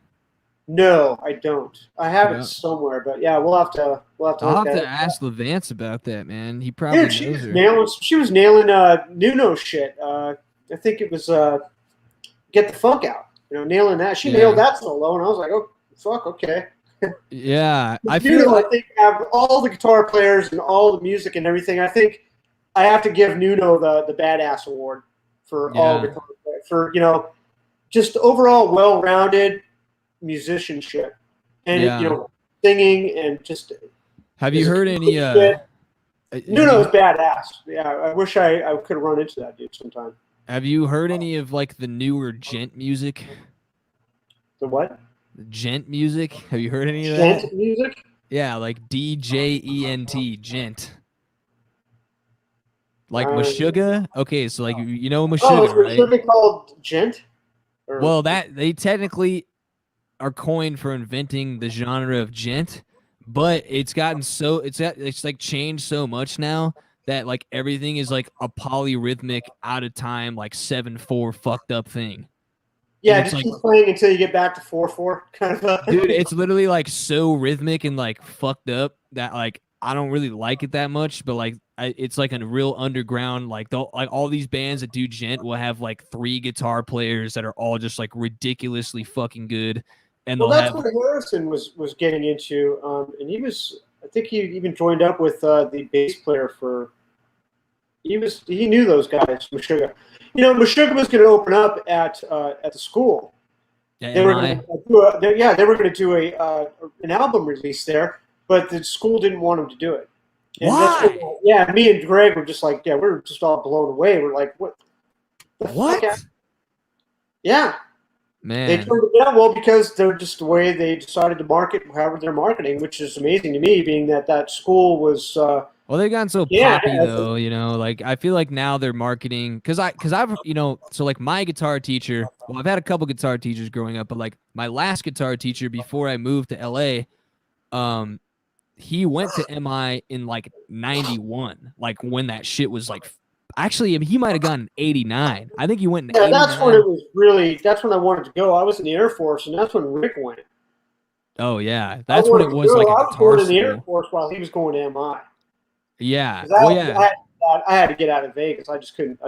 No, I don't. I have Yeah. it somewhere, but yeah, we'll have to I'll look have at to it. ask Levance about that, man. He probably Dude, knows her. she was nailing Nuno shit. I think it was Get the Funk Out. Nailing that. She nailed that solo, and I was like, oh, fuck, okay. Yeah, I Nuno, feel. I think, out of all the guitar players and all the music and everything, I think I have to give Nuno the badass award for all guitar players, for just overall well-rounded musicianship and singing and just. Have you heard any? Nuno's badass. Yeah, I wish I could have run into that dude sometime. Have you heard any of like the newer gent music? The what? The gent music? Have you heard any of that? Gent music? Yeah, like DJENT, gent. Like Meshuggah? Okay, so like you know Meshuggah, right? Oh, is it called gent? Well, that they technically are coined for inventing the genre of gent, but it's like changed so much now that like everything is like a polyrhythmic out of time like 7/4 fucked up thing. Yeah, just keep playing until you get back to 4/4 kind of. Dude, it's literally like so rhythmic and like fucked up that like I don't really like it that much, but like it's like a real underground like all these bands that do gent will have like 3 guitar players that are all just like ridiculously fucking good, and that's what Harrison was getting into, and I think he even joined up with the bass player for. He knew those guys, Meshuggah. Meshuggah was going to open up at the school. Yeah, they were going to do an album release there, but the school didn't want them to do it. And why? Me and Greg were just like, we're just all blown away. We're like, what? What? Yeah. Man. They turned it down, well, because they're just the way they decided to market, however they're marketing, which is amazing to me, being that school was. Well, they've gotten so poppy though, like I feel like now they're marketing because I've so like my guitar teacher. Well, I've had a couple guitar teachers growing up, but like my last guitar teacher before I moved to LA, he went to MI in like 91, like when that shit was like. Actually, he might have gone in 89. I think he went in 89. That's when it was really. That's when I wanted to go. I was in the Air Force, and that's when Rick went. Oh yeah, that's when it was like a guitar I was going in the Air Force while he was going to MI. Yeah. I had to get out of Vegas. I just couldn't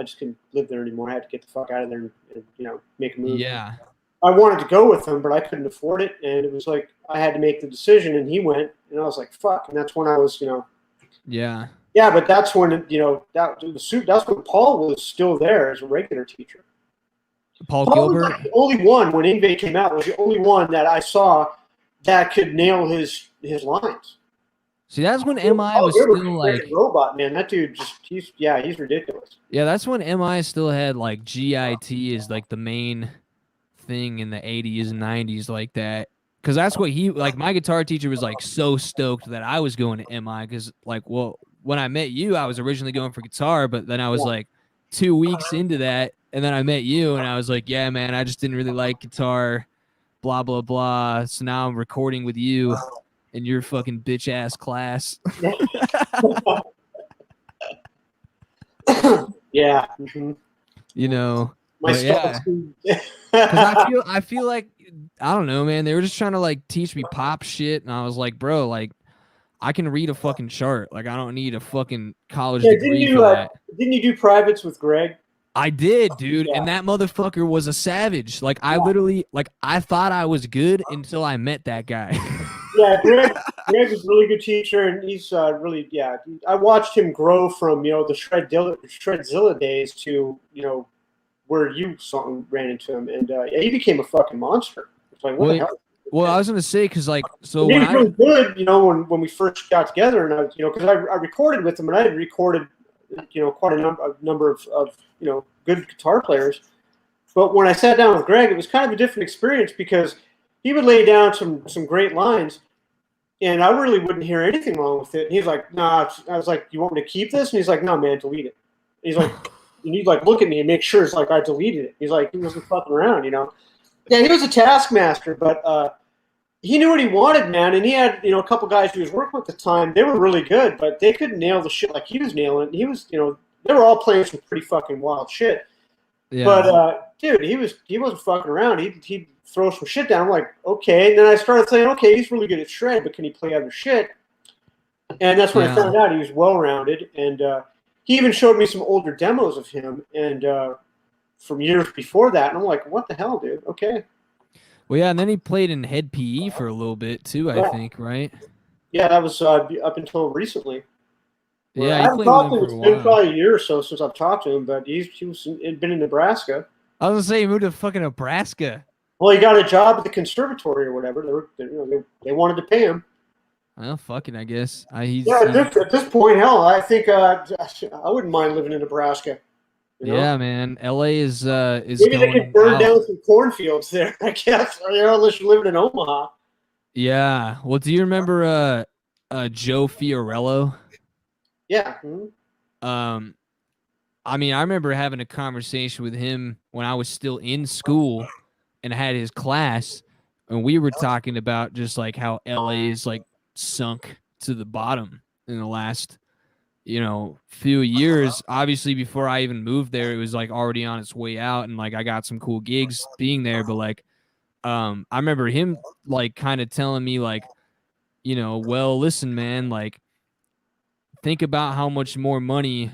live there anymore. I had to get the fuck out of there and make a move. Yeah. I wanted to go with him, but I couldn't afford it, and it was like I had to make the decision, and he went, and I was like, fuck, and that's when I was, Yeah. Yeah, but that's when that's when Paul was still there as a regular teacher. Paul Gilbert was like the only one when Ingve came out was the only one that I saw that could nail his lines. See, that's when MI was still like robot, man. That dude he's ridiculous. Yeah, that's when MI still had like GIT as like the main thing in the 80s and 90s like that. Cause that's what my guitar teacher was like so stoked that I was going to MI because when I met you, I was originally going for guitar, but then I was like 2 weeks into that, and then I met you, and I was like, yeah, man, I just didn't really like guitar, blah, blah, blah. So now I'm recording with you in your fucking bitch-ass class. Yeah. Mm-hmm. My But yeah, because I feel like I don't know, man. They were just trying to like teach me pop shit, and I was like, bro, like I can read a fucking chart. Like I don't need a fucking college Yeah, degree for that. didn't you do privates with Greg? I did, dude, Yeah, and that motherfucker was a savage. Like I yeah, literally, like I thought I was good until I met that guy. yeah. Greg was a really good teacher, and he's really, yeah. I watched him grow from the Shredzilla days to where you ran into him, and yeah, he became a fucking monster. It's like, what the well, hell? well, I was gonna say because like so And he when was I really good, when we first got together, and because I recorded with him, and I had recorded, quite a number of good guitar players. But when I sat down with Greg, it was kind of a different experience because he would lay down some great lines, and I really wouldn't hear anything wrong with it. And he's like, "Nah." I was like, "You want me to keep this?" And he's like, "No, man, delete it." And he's like, "You need like look at me and make sure it's like I deleted it." He's like, he wasn't fucking around. Yeah, he was a taskmaster, but he knew what he wanted, man. And he had a couple guys he was working with at the time. They were really good, but they couldn't nail the shit like he was nailing it. He was, they were all playing some pretty fucking wild shit. yeah But dude, he wasn't fucking around. He'd throw some shit down. I'm like, okay. And then I started saying, okay, he's really good at shred, but can he play other shit? And that's when I yeah. found out he was well rounded. And he even showed me some older demos of him and from years before that. And I'm like, what the hell, dude? Okay. Well, yeah, and then he played in Head PE for a little bit too, I Yeah, think, right? yeah, that was up until recently. Where Yeah, I he haven't played with talked him to him. for a It's been while. probably a year or so since I've talked to him, but he'd been in Nebraska. I was gonna say he moved to fucking Nebraska. Well, he got a job at the conservatory or whatever. They wanted to pay him. Well, fucking, I guess. Yeah, at this point, hell, I think I wouldn't mind living in Nebraska. Yeah, man. LA is Maybe they could going burn out. down some cornfields there. I guess unless you're living in Omaha. Yeah. Well, do you remember Joe Fiorello? Yeah. Um, I mean, I remember having a conversation with him when I was still in school and I had his class, and we were talking about just like how LA is like sunk to the bottom in the last few years. Obviously, before I even moved there, it was like already on its way out, and like I got some cool gigs being there. But like, I remember him like kind of telling me like, well, listen, man, like think about how much more money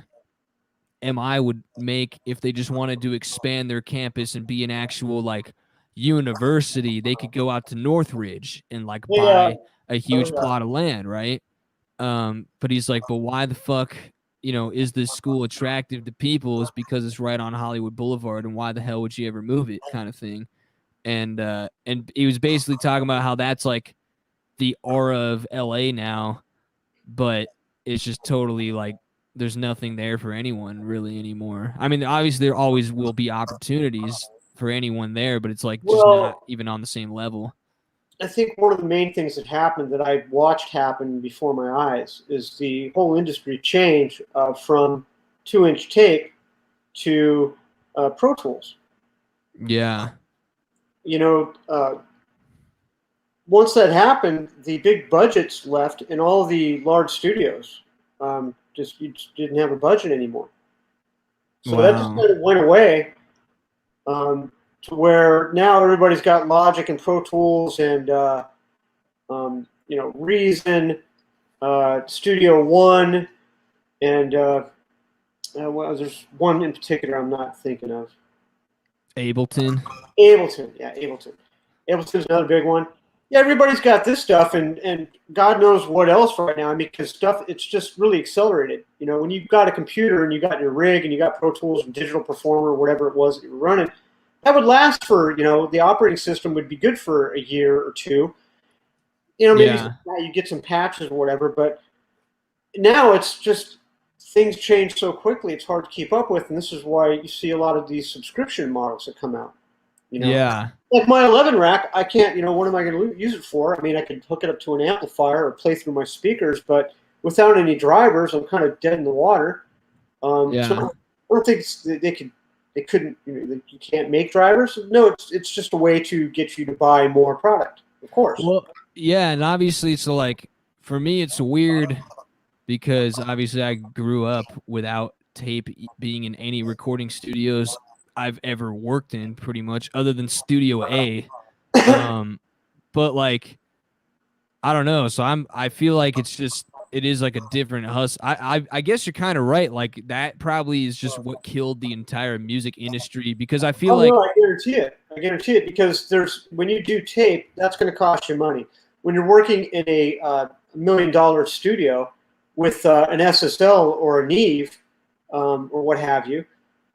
MI would make if they just wanted to expand their campus and be an actual like university. They could go out to Northridge and like Yeah. buy a huge plot of land, right? But he's like, but why the fuck, is this school attractive to people? Is because it's right on Hollywood Boulevard, and why the hell would you ever move it, kind of thing. And he was basically talking about how that's like the aura of LA now, but it's just totally like there's nothing there for anyone really anymore. I mean, obviously there always will be opportunities for anyone there, but it's like just not Well, even on the same level. I think one of the main things that happened that I watched happen before my eyes is the whole industry change from 2-inch tape to Pro Tools. Yeah. Once that happened, the big budgets left, and all the large studios just didn't have a budget anymore. So that just Wow. kind of went away to where now everybody's got Logic and Pro Tools and Reason, Studio One, and there's one in particular I'm not thinking of. Ableton. Ableton, yeah, Ableton. Ableton's another big one. Yeah, everybody's got this stuff, and God knows what else right now. I mean, because stuff, it's just really accelerated. When you've got a computer and you got your rig and you got Pro Tools and Digital Performer, whatever it was that you were running, that would last for, the operating system would be good for a year or two. Maybe Yeah. you get some patches or whatever, but now it's just things change so quickly, it's hard to keep up with, and this is why you see a lot of these subscription models that come out. Yeah. Like my 11 rack, I can't, what am I going to use it for? I mean, I could hook it up to an amplifier or play through my speakers, but without any drivers, I'm kind of dead in the water. So Yeah. I don't think they couldn't, you can't make drivers. No, it's just a way to get you to buy more product, of course. Well, yeah, and obviously, so like for me, it's weird because obviously I grew up without tape being in any recording studios I've ever worked in, pretty much, other than Studio A. But like, I don't know. So I feel like it is like a different hustle. I guess you're kind of right. Like that probably is just what killed the entire music industry, because I feel Oh like, no, I guarantee it. I guarantee it because when you do tape, that's going to cost you money. When you're working in a $1 million studio with an SSL or a Neve or what have you,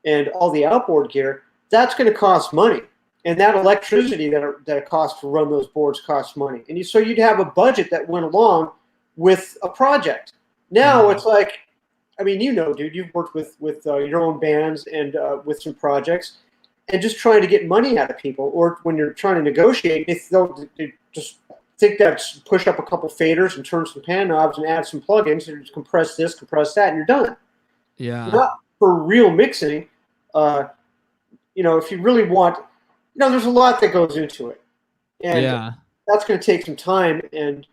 and all the outboard gear, that's going to cost money. And that electricity that it costs to run those boards costs money. And so you'd have a budget that went along with a project. Now it's like, I mean, dude, you've worked with your own bands and with some projects, and just trying to get money out of people, or when you're trying to negotiate, they just think that push up a couple faders and turn some pan knobs and add some plugins and just compress this, compress that, and you're done. yeah, Not for real mixing. If you really want, there's a lot that goes into it, and yeah, that's going to take some time, and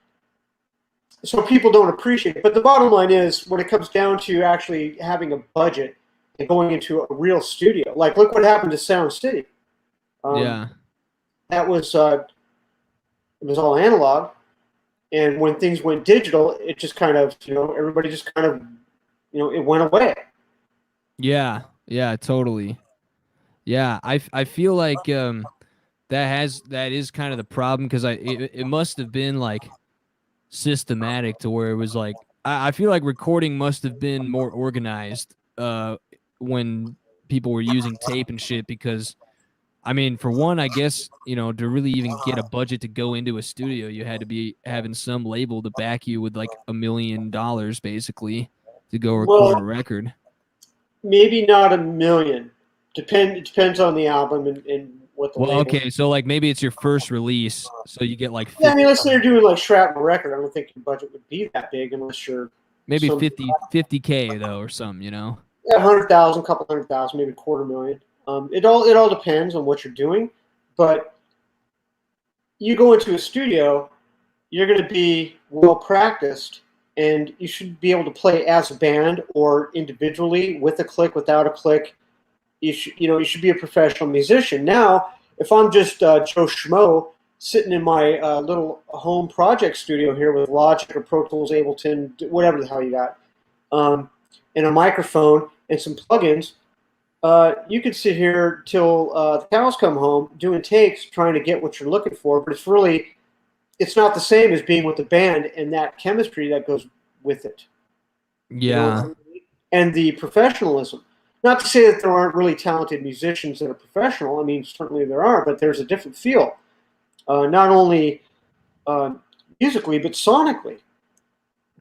so people don't appreciate it. But the bottom line is, when it comes down to actually having a budget and going into a real studio, like look what happened to Sound City. yeah. That was it was all analog, and when things went digital, it just kind of everybody just kind of it went away. Yeah, yeah, totally. Yeah, I feel like that is kind of the problem, because it must have been like systematic to where it was like, I feel like recording must have been more organized when people were using tape and shit, because I mean, for one, I guess, to really even get a budget to go into a studio, you had to be having some label to back you with like $1 million basically to go record a Well, record. maybe not a million. It depends on the album and what the Well, label. okay, so like maybe it's your first release, so you get like Yeah, I mean, 50, let's say you're doing like Shrapnel Record. I don't think your budget would be that big unless you're maybe some 50K though, or something, yeah, 100,000, couple 100,000, maybe quarter million. It all depends on what you're doing, but you go into a studio, you're going to be well practiced, and you should be able to play as a band or individually with a click, without a click. You should be a professional musician. Now, if I'm just Joe Schmo sitting in my little home project studio here with Logic or Pro Tools, Ableton, whatever the hell you got, and a microphone and some plugins, you could sit here till the cows come home doing takes, trying to get what you're looking for. But it's not the same as being with the band and that chemistry that goes with it. Yeah. And the professionalism. Not to say that there aren't really talented musicians that are professional. I mean, certainly there are, but there's a different feel, not only musically but sonically.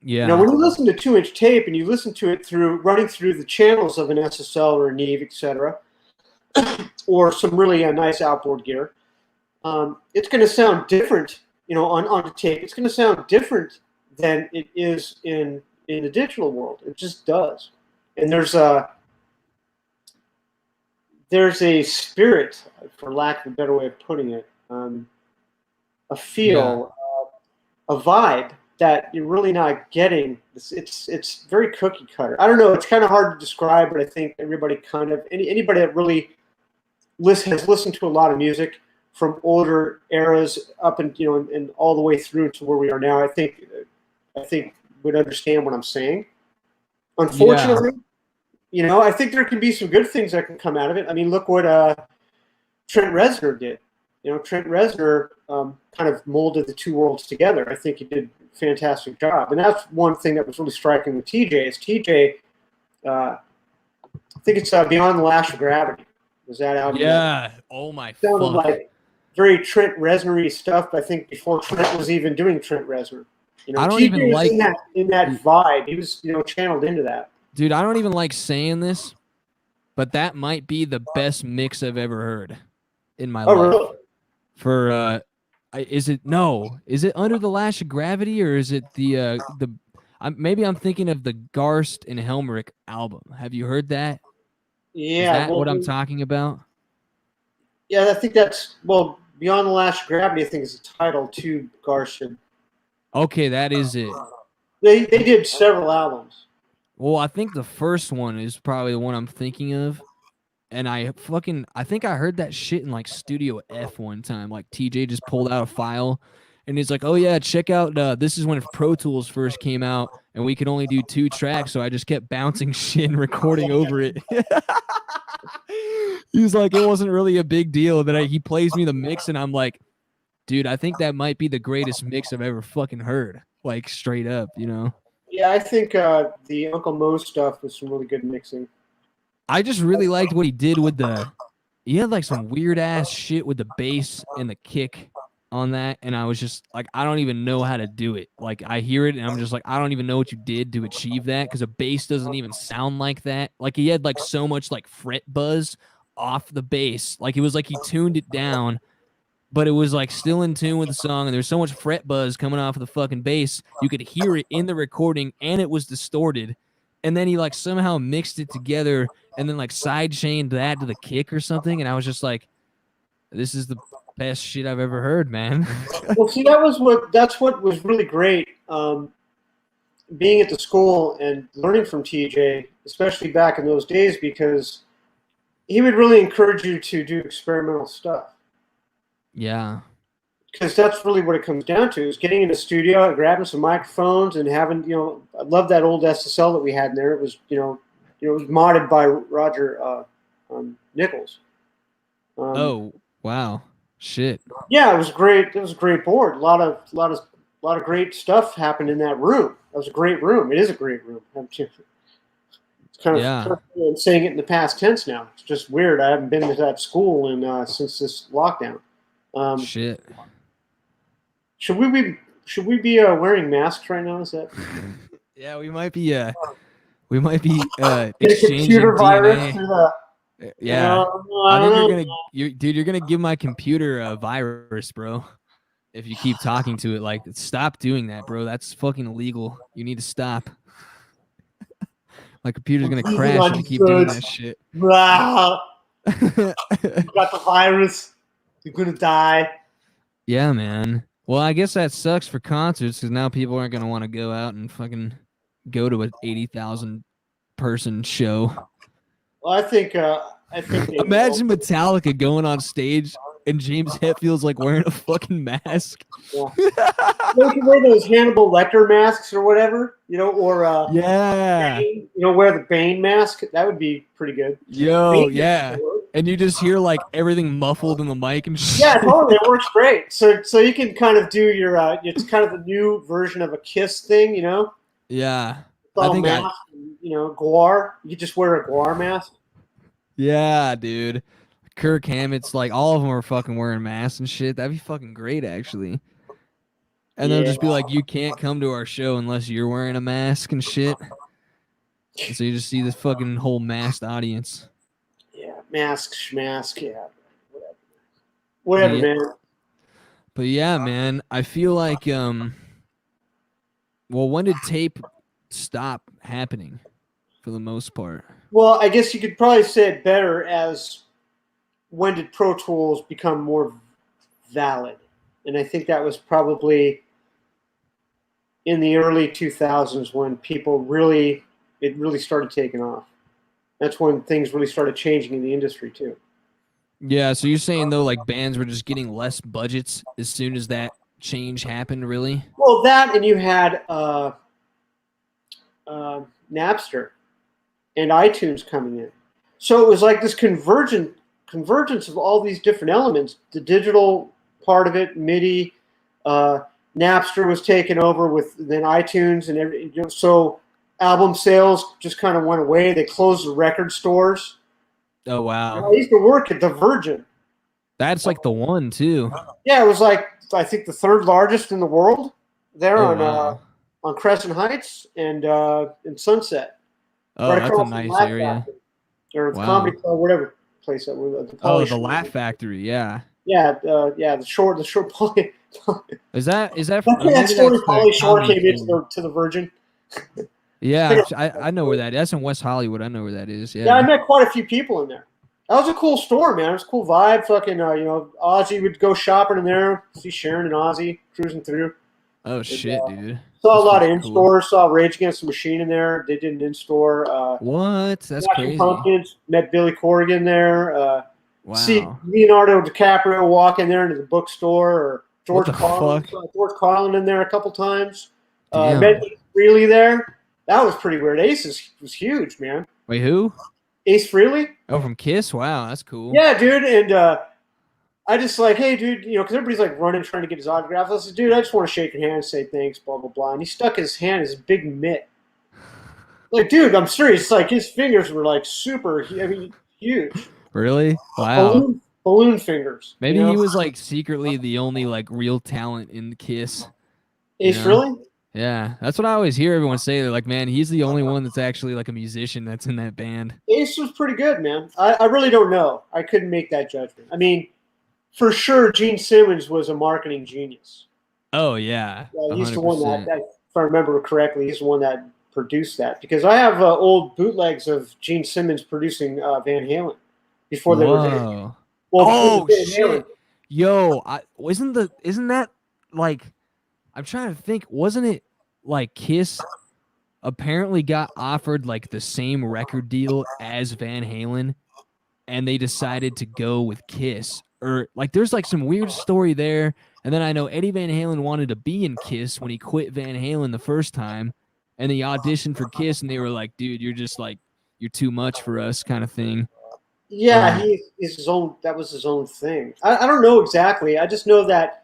Yeah. When you listen to 2-inch tape and you listen to it running through the channels of an SSL or a Neve, etc., or some really nice outboard gear, it's going to sound different. On the tape, it's going to sound different than it is in the digital world. It just does. And there's a spirit, for lack of a better way of putting it, a feel, a vibe that you're really not getting. It's very cookie cutter. I don't know. It's kind of hard to describe, but I think everybody anybody that really has listened to a lot of music from older eras up and all the way through to where we are now, I think would understand what I'm saying. Unfortunately, I think there can be some good things that can come out of it. I mean, look what Trent Reznor did. Trent Reznor kind of molded the two worlds together. I think he did a fantastic job. And that's one thing that was really striking with TJ is TJ, I think it's Beyond the Lash of Gravity. Was that album? Yeah. Oh my Sounded fuck. like very Trent Reznor-y stuff, I think, before Trent was even doing Trent Reznor. I don't TJ even was like in that vibe. He was, channeled into that. Dude, I don't even like saying this, but that might be the best mix I've ever heard in my life. Really? For is it Under the Lash of Gravity, or is it maybe I'm thinking of the Garst and Helmrich album. Have you heard that? Yeah. Is that what I'm talking about? Yeah, I think that's Beyond the Lash of Gravity. I think is the title to Garson. Okay, that is it. They did several albums. Well, I think the first one is probably the one I'm thinking of. And I think I heard that shit in like Studio F one time. Like TJ just pulled out a file and he's like, "Oh yeah, check out this is when Pro Tools first came out and we could only do 2 tracks, so I just kept bouncing shit and recording over it." He was like, "It wasn't really a big deal." That he plays me the mix and I'm like, "Dude, I think that might be the greatest mix I've ever fucking heard." Like straight up, you know. Yeah, I think the Uncle Mo stuff was some really good mixing. I just really liked what he did with he had like some weird ass shit with the bass and the kick on that, and I was just like, I don't even know how to do it. Like I hear it and I'm just like, I don't even know what you did to achieve that, because a bass doesn't even sound like that. Like he had like so much like fret buzz off the bass. Like it was like he tuned it down, but it was like still in tune with the song, and there's so much fret buzz coming off of the fucking bass. You could hear it in the recording and it was distorted. And then he like somehow mixed it together and then like side chained that to the kick or something. And I was just like, this is the best shit I've ever heard, man. Well, see, that's what was really great. Being at the school and learning from TJ, especially back in those days, because he would really encourage you to do experimental stuff. Yeah. Because that's really what it comes down to, is getting in the studio and grabbing some microphones and having, I love that old SSL that we had in there. It was, it was modded by Roger Nichols. Oh, wow. Shit. Yeah, it was great. It was a great board. A lot of great stuff happened in that room. That was a great room. It is a great room. It's kind of saying it in the past tense now. It's just weird. I haven't been to that school since this lockdown. Shit. Should we be wearing masks right now? Is that? Yeah, we might be exchanging computer virus DNA. through the. Yeah, I think you're gonna give my computer a virus, bro. If you keep talking to it, like, stop doing that, bro. That's fucking illegal. You need to stop. My computer's gonna crash if you keep doing that shit. Got the virus. You're gonna die. Yeah, man. Well, I guess that sucks for concerts, because now people aren't gonna want to go out and fucking go to an 80,000 person show. Well, I think Imagine Metallica going on stage and James Hetfield's like wearing a fucking mask. Yeah. You can wear those Hannibal Lecter masks or whatever, or yeah, Bane, wear the Bane mask. That would be pretty good. Yo, Bane, yeah. And you just hear like everything muffled in the mic and shit. Yeah, totally. It works great. So you can kind of do your it's kind of the new version of a Kiss thing, Yeah. I think mask, Guar. You just wear a Guar mask. Yeah, dude. Kirk Hammett's like, all of them are fucking wearing masks and shit. That'd be fucking great, actually. And they'll just be like, you can't come to our show unless you're wearing a mask and shit. And so you just see this fucking whole masked audience. Yeah, mask, schmask, yeah. Whatever, yeah. Man. But yeah, man, I feel like, well, when did tape stop happening for the most part? Well, I guess you could probably say it better as, when did Pro Tools become more valid? And I think that was probably in the early 2000s when it really started taking off. That's when things really started changing in the industry too. Yeah, so you're saying though, like, bands were just getting less budgets as soon as that change happened, really? Well, that, and you had Napster and iTunes coming in. So it was like this convergence of all these different elements. The digital part of it, MIDI, Napster was taken over with then iTunes and everything. So album sales just kind of went away. They closed the record stores. Oh, wow. I used to work at the Virgin. That's like the one, too. Yeah, it was like, I think, the third largest in the world there on Crescent Heights and in Sunset. Oh, right, that's a nice area. Or Comedy Club, whatever place that was. The Laugh Factory, yeah. Yeah, the short Pauly. Is that that story Pauly Shore came into the Virgin? Yeah, I know where that is. That's in West Hollywood. I know where that is. Yeah. Yeah, I met quite a few people in there. That was a cool store, man. It was a cool vibe. Fucking, Ozzy would go shopping in there. See Sharon and Ozzy cruising through. Oh And, shit, dude. saw a That's lot of fucking cool. in-store. Saw Rage Against the Machine in there. They did an in-store. What? That's Smashing crazy. Pumpkins. Met Billy Corgan there. See Wow. Leonardo DiCaprio walk in there into the bookstore, or What George the Carlin. fuck? Saw George Carlin in there a couple times. Met Damn. Ace Frehley there. That was pretty weird. Was huge, man. Wait, who? Ace Frehley. Oh, from Kiss? Wow, that's cool. Yeah, dude. And I just like, hey, dude, because everybody's like running, trying to get his autograph. I said, dude, I just want to shake your hand and say thanks, blah, blah, blah. And he stuck his hand in his big mitt. Like, dude, I'm serious. Like, his fingers were like super, huge. Really? Wow. Balloon fingers, Maybe he was like secretly the only like real talent in Kiss, you Ace know? Frehley? Yeah, that's what I always hear everyone say. They're like, man, he's the only one that's actually like a musician that's in that band. Ace was pretty good, man. I really don't know. I couldn't make that judgment. I mean, for sure, Gene Simmons was a marketing genius. Oh yeah, He's the one 100%. that, if I remember correctly, he's the one that produced that. Because I have old bootlegs of Gene Simmons producing Van Halen before they were big. Whoa. Well, before Oh the Van Halen. shit. Yo, isn't that like I'm trying to think, wasn't it like Kiss apparently got offered like the same record deal as Van Halen and they decided to go with Kiss? Or like there's like some weird story there. And then I know Eddie Van Halen wanted to be in Kiss when he quit Van Halen the first time and he auditioned for Kiss and they were like, dude, you're just like you're too much for us kind of thing. Yeah, he's his own. That was his own thing. I don't know exactly. I just know that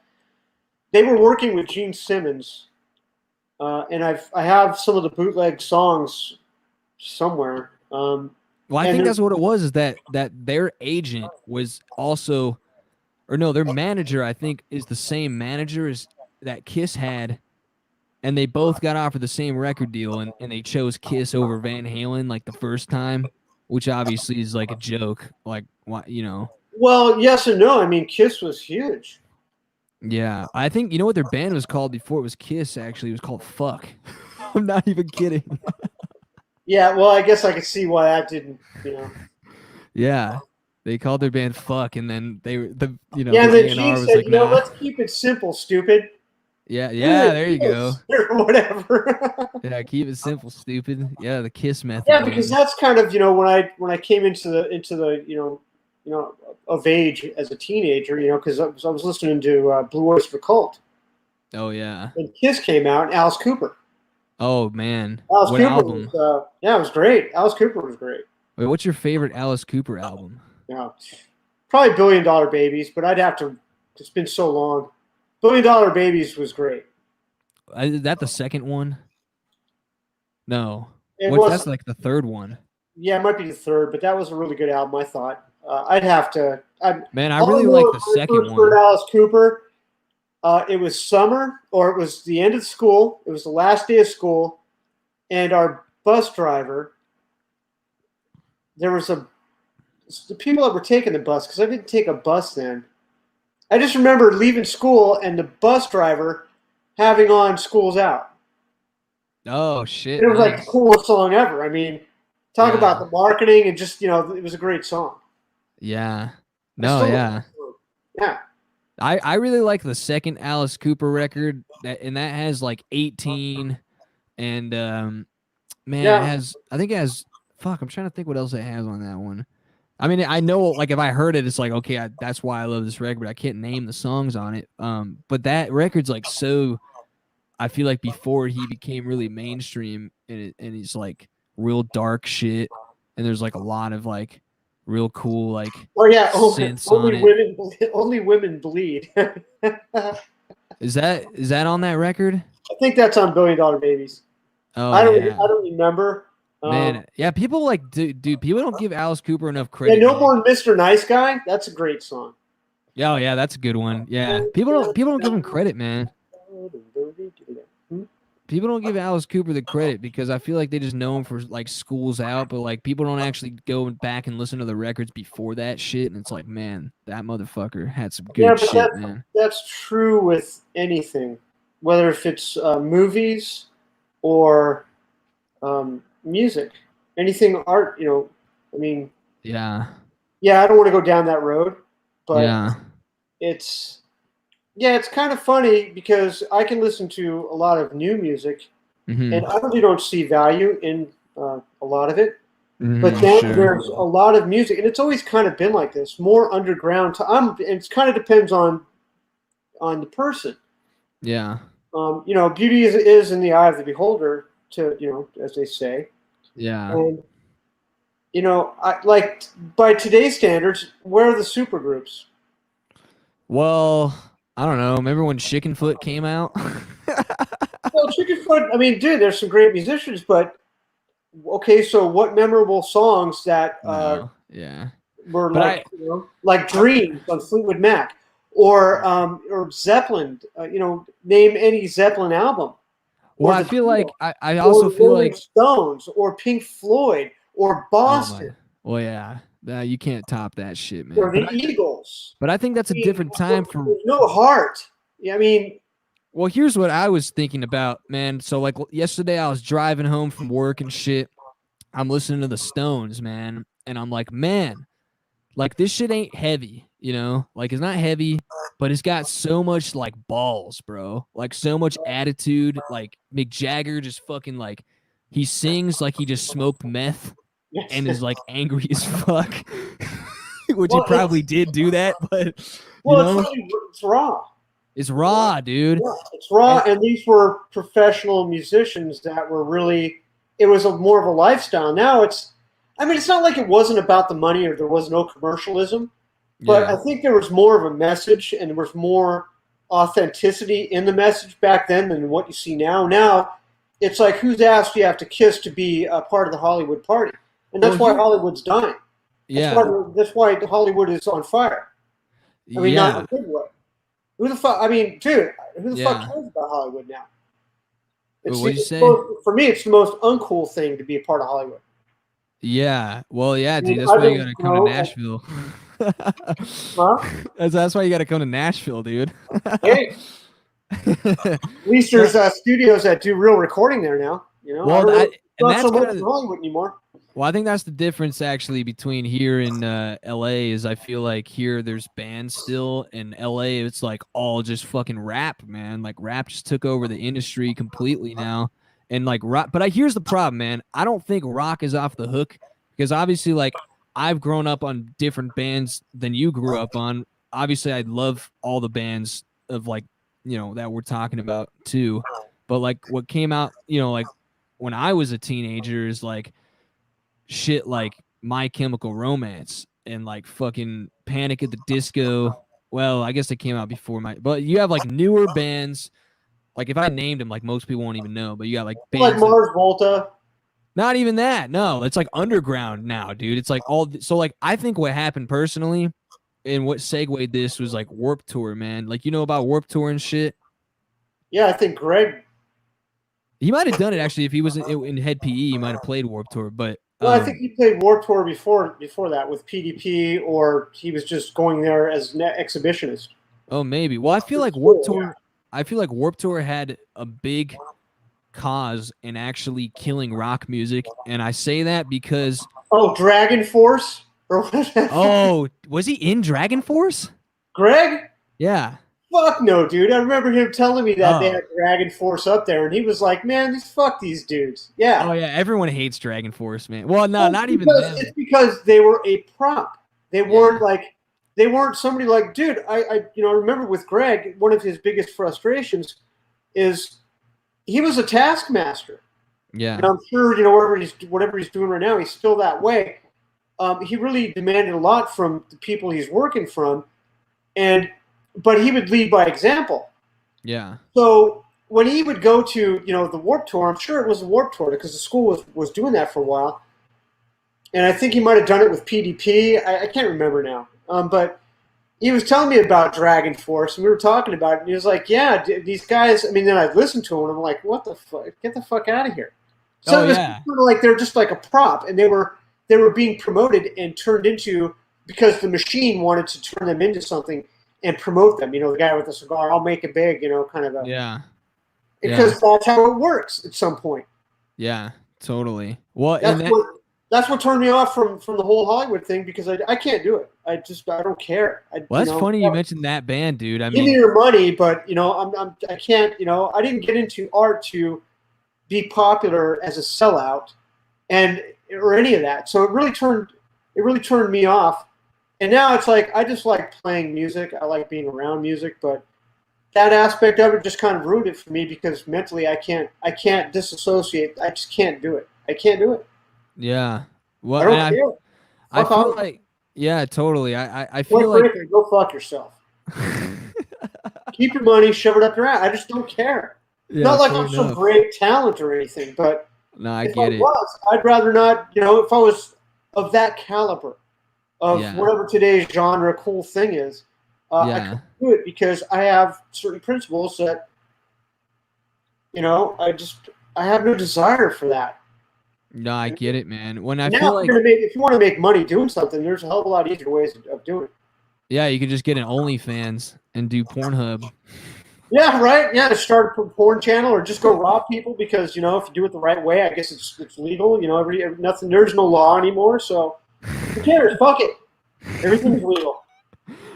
they were working with Gene Simmons, and I have some of the bootleg songs somewhere. Well, I think that's what it was, is that their agent was also, or no, their manager, I think, is the same manager as that Kiss had, and they both got offered the same record deal, and they chose Kiss over Van Halen like the first time, which obviously is like a joke. Like, what, you know? Well, yes and no. I mean, Kiss was huge. Yeah, I think, you know what their band was called before it was Kiss, actually? It was called Fuck. I'm not even kidding. Yeah, well, I guess I could see why that didn't, Yeah. They called their band Fuck, and then they were Yeah, and the then Gene A&R was said, like, nah. let's keep it simple, stupid. Yeah, there you go. Or whatever. Yeah, keep it simple, stupid. Yeah, the Kiss method. Yeah, because that's kind of when I came into the of age as a teenager, because I was listening to Blue Oyster Cult. Oh yeah. And Kiss came out, and Alice Cooper. Oh man. Alice What Cooper album? was, it was great. Alice Cooper was great. Wait, what's your favorite Alice Cooper album? Yeah, probably Billion Dollar Babies, but I'd have to. It's been so long. Billion Dollar Babies was great. Is that the second one? No. That's like the third one. Yeah, it might be the third, but that was a really good album, I thought. I'd have to. Man, I really like the second one. Alice Cooper. It was summer, or it was the end of school. It was the last day of school, and our bus driver. There was the people that were taking the bus, because I didn't take a bus then. I just remember leaving school and the bus driver having on "School's Out." Oh shit! It was like the coolest song ever. I mean, talk about the marketing and just it was a great song. Yeah. No, yeah. Yeah. I really like the second Alice Cooper record, and that has like 18, and man, it has fuck. I'm trying to think what else it has on that one. I mean, I know like if I heard it, it's like okay, that's why I love this record, but I can't name the songs on it. But that record's like so. I feel like before he became really mainstream, and he's like real dark shit, and there's like a lot of like real cool like synths on it. Only women bleed. Is that on that record? I think that's on Billion Dollar Babies. Oh, I don't remember. Man, yeah, people like dude, people don't give Alice Cooper enough credit. Yeah, No More Mr. Nice Guy. That's a great song. Yeah, oh, yeah, that's a good one. Yeah, people don't give him credit, man. People don't give Alice Cooper the credit because I feel like they just know him for like School's Out, but like people don't actually go back and listen to the records before that shit, and it's like, man, that motherfucker had some good shit, man. That's true with anything, whether if it's movies or music, anything art. I mean, yeah, I don't want to go down that road, but yeah, it's Yeah, it's kind of funny because I can listen to a lot of new music, and I really don't see value in a lot of it. But then Sure. there's a lot of music, and it's always kind of been like this, more underground. It kind of depends on the person. Yeah. Beauty is in the eye of the beholder, as they say. Yeah. And I like by today's standards, where are the supergroups? Well, I don't know. Remember when Chickenfoot came out? Well, Chickenfoot. I mean, dude, there's some great musicians, but okay, so what memorable songs that No. Yeah. were But like like Dreams on Fleetwood Mac, or Zeppelin? Name any Zeppelin album, well, or I the feel like Beatles, I also or feel Rolling like Stones, or Pink Floyd, or oh my. Boston, Well, yeah. You can't top that shit, or man. the Eagles. But I think that's I a mean, different time for. there's no heart. Yeah, I mean, Well, here's what I was thinking about, man. So like yesterday I was driving home from work and shit. I'm listening to the Stones, man, and I'm like, man, like this shit ain't heavy, you know? Like it's not heavy, but it's got so much like balls, bro. Like so much attitude. Like Mick Jagger just fucking like he sings like he just smoked meth yes. and is like angry as fuck. Which he Well, probably did do that, but you well, know, it's raw. it's raw, dude. Yeah, it's raw, And and these were professional musicians that were really. It was more of a lifestyle. Now it's. I mean, it's not like it wasn't about the money or there was no commercialism, but I yeah. think there was more of a message and there was more authenticity in the message back then than what you see now. Now, it's like whose ass do you have to kiss to be a part of the Hollywood party, and Well, that's why here, Hollywood's dying. yeah, That's why Hollywood is on fire. I mean, not in yeah, a good way. Who the fuck? I mean, dude, who the fuck yeah. cares about Hollywood now? What'd you say? For me, it's the most uncool thing to be a part of Hollywood. Yeah. Well, yeah, I dude. mean, That's I've why you been, gotta come to Nashville. huh? That's why you gotta come to Nashville, dude. Hey, at least there's studios that do real recording there now. Well, and Not so that's much kind in of Hollywood anymore. well, I think that's the difference actually between here and LA is I feel like here there's bands still in LA it's like all just fucking rap, man. Like rap just took over the industry completely now. And like rock, but here's the problem, man. I don't think rock is off the hook because obviously like I've grown up on different bands than you grew up on. Obviously I love all the bands of like, that we're talking about too. But like what came out, like when I was a teenager is like shit like My Chemical Romance and like fucking Panic at the Disco. Well, I guess they came out before but you have like newer bands. Like if I named them, like most people won't even know. But you got like Like bands that Mars Volta. not even that. No, it's like underground now, dude. It's like so like I think what happened personally and what segued this was like Warp Tour, man. Like you know about Warp Tour and shit. Yeah, I think Greg. He might have done it actually if he was in Head PE. He might have played Warp Tour, but Well, I think he played Warped Tour before that with PDP, or he was just going there as an exhibitionist. oh, maybe. Well, I feel like Warp Cool, yeah. Tour. I feel like Warp Tour had a big cause in actually killing rock music, and I say that because Oh, Dragon Force, or what? oh, was he in Dragon Force? Greg? Yeah. Fuck no, dude. I remember him telling me that they Oh. had Dragon Force up there, and he was like, "Man, fuck these dudes." Yeah. Oh yeah. Everyone hates Dragon Force, man. Well, no, Well, not even them. it's because they were a prop. They weren't Yeah. like they weren't somebody like, dude. I remember with Greg, one of his biggest frustrations is he was a taskmaster. Yeah. And I'm sure whatever he's doing right now, he's still that way. He really demanded a lot from the people he's working from, but he would lead by example. Yeah. So when he would go to the Warp Tour, I'm sure it was the Warp Tour because the school was doing that for a while, and I think he might have done it with PDP. I can't remember now, but he was telling me about Dragon Force, and we were talking about it. And he was like, "Yeah, these guys." I mean, then I listened to him, and I'm like, "What the fuck? Get the fuck out of here!" So Oh it was yeah. kind of like they're just like a prop, and they were being promoted and turned into because the machine wanted to turn them into something and promote them. The guy with the cigar, I'll make it big, kind of a Yeah. because that's how it works at some point. Yeah. Totally. Well, That's and what That's what turned me off from the whole Hollywood thing, because I can't do it. I don't care. Well, that's funny you mentioned that band, dude. I give me mean, your money, but I can't. I didn't get into art to be popular as a sellout, and or any of that. So it really turned me off. And now it's like I just like playing music. I like being around music, but that aspect of it just kind of ruined it for me, because mentally I can't disassociate. I just can't do it. I can't do it. yeah. I Well, don't and care. I Fuck feel off. like, yeah, totally. I Point feel like, break and go fuck yourself. Keep your money, shove it up your ass. I just don't care. yeah, Not like fair I'm some enough. great talent or anything, but No, I if I get it. was, I'd rather not. If I was of that caliber of Yeah, whatever today's genre cool thing is, I yeah. couldn't do it, because I have certain principles that I have no desire for that. No, I get it, man. When I Now, feel if like, if you want to make money doing something, there's a hell of a lot easier ways of doing it. yeah, you could just get an OnlyFans and do Pornhub. Yeah, right. Yeah, to start a porn channel, or just go rob people, because if you do it the right way, I guess it's legal. Nothing. There's no law anymore, so who cares? Fuck it. Everything's legal.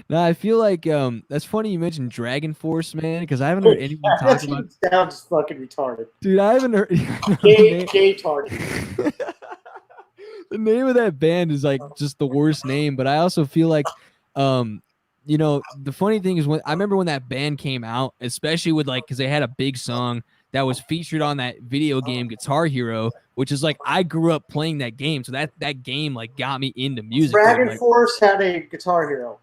No, I feel like that's funny you mentioned Dragon Force, man, because I haven't heard anyone talk That about. sounds fucking retarded. Dude, I haven't heard Gay target. the name of that band is like just the worst name, but I also feel like the funny thing is, when I remember when that band came out, especially with like, because they had a big song that was featured on that video game Guitar Hero, which is like, I grew up playing that game, so that game like got me into music, dude. Dragon Like, Force had a Guitar Hero.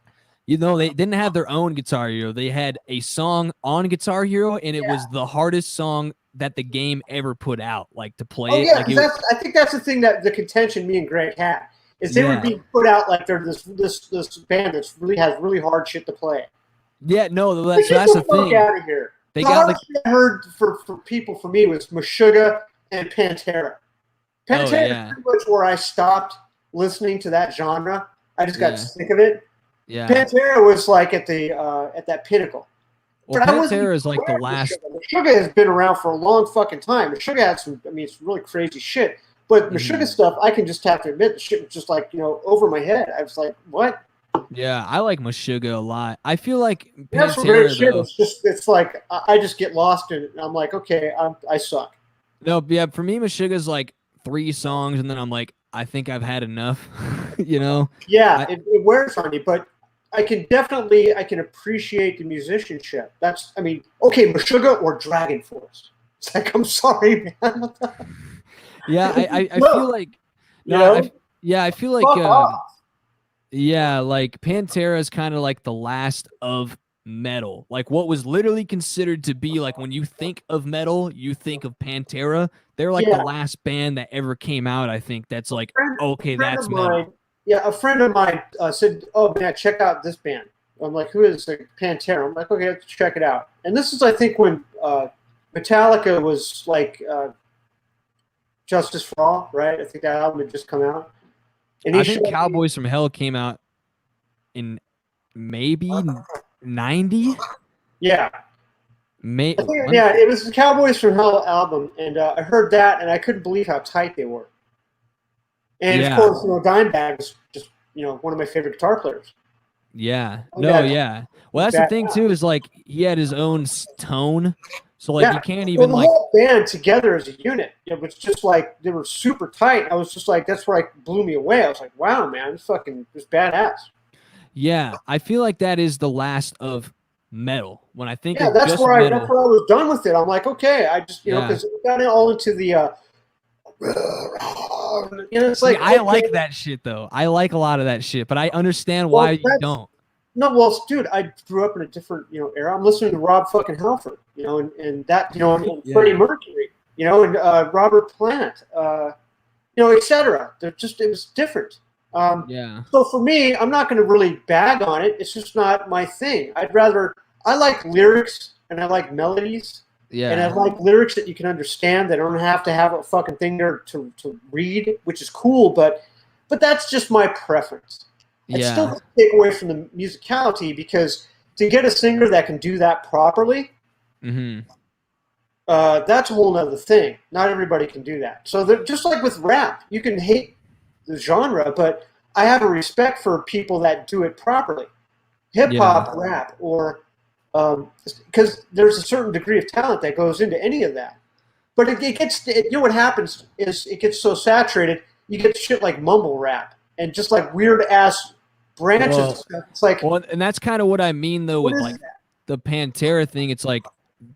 they didn't have their own Guitar Hero. They had a song on Guitar Hero, and it was the hardest song that the game ever put out, like to play Oh it. yeah, Like because I think that's the thing, that the contention me and Greg had, is they were yeah. being put out like they're this band that's has really hard shit to play. Yeah, no, Like, so get that's the the fuck thing. out of here. They The got like, hardest shit I heard for people, for me, was Meshuggah and Pantera. oh Pantera is yeah, pretty much where I stopped listening to that genre. I just got yeah, sick of it. yeah. Pantera was like at that pinnacle. Well, But I wasn't Pantera even is like the aware of last. Meshuggah. Meshuggah has been around for a long fucking time. Meshuggah had some, I mean, it's really crazy shit. But Meshuggah stuff, I can just have to admit, the shit was just like, over my head. I was like, what? Yeah, I like Meshuggah a lot. I feel like That's some great Pantera shit. though. It's like, I just get lost in it. And I'm like, okay, I suck. No, yeah, for me, Meshuggah's like 3 songs, and then I'm like, I think I've had enough. Yeah, I, it wears on you, but I can appreciate the musicianship. Okay, Meshuggah or Dragon Force. It's like, I'm sorry, man. yeah, I No, feel like you no, know, I feel like fuck off. yeah, like Pantera is kind of like the last of metal. Like what was literally considered to be like, when you think of metal, you think of Pantera. They're like the Yeah, last band that ever came out, I think, that's like, a okay, friend that's of metal. mine, yeah, a friend of mine said, "Oh man, check out this band." I'm like, "Who is like Pantera?" I'm like, "Okay, let's check it out." And this is, I think, when Metallica was like Justice for All, right? I think that album had just come out, and he I think showed me, Cowboys from Hell came out in maybe 90. yeah, May I think, when, yeah, it was the Cowboys from Hell album, and I heard that, and I couldn't believe how tight they were. And of yeah. course, Dimebag was just one of my favorite guitar players. Yeah. Oh, No, yeah, yeah. Well, that's the bad. thing too, is like he had his own tone. So like Yeah. you can't Well, even the like, whole band together as a unit, it was just like they were super tight. I was just like, that's where blew me away. I was like, wow, man, this badass. yeah, I feel like that is the last of metal. When I think Yeah, of just that's metal, where I was done with it. I'm like, okay, I just yeah. because it got all into the it's See, like, I okay, like that shit though. I like a lot of that shit, but I understand why well, you that's don't. no, well, dude, I grew up in a different era. I'm listening to Rob fucking Halford, and that and Yeah. Freddie Mercury, and Robert Plant, etc. It was different. Yeah. So for me, I'm not going to really bag on it. It's just not my thing. I like lyrics and I like melodies and I Yeah. like lyrics that you can understand. That don't have to have a fucking thing there to read, which is cool, but that's just my preference. It still Yeah. doesn't take away from the musicality, because to get a singer that can do that properly, Mm-hmm. that's a whole nother thing. Not everybody can do that. So just like with rap, you can hate the genre, but I have a respect for people that do it properly. Hip hop, rap, or because there's a certain degree of talent that goes into any of that. But it gets, you know what happens is it gets so saturated, you get shit like mumble rap and just like weird ass branches. Well, it's like, and that's kind of what I mean though with like the Pantera thing. It's like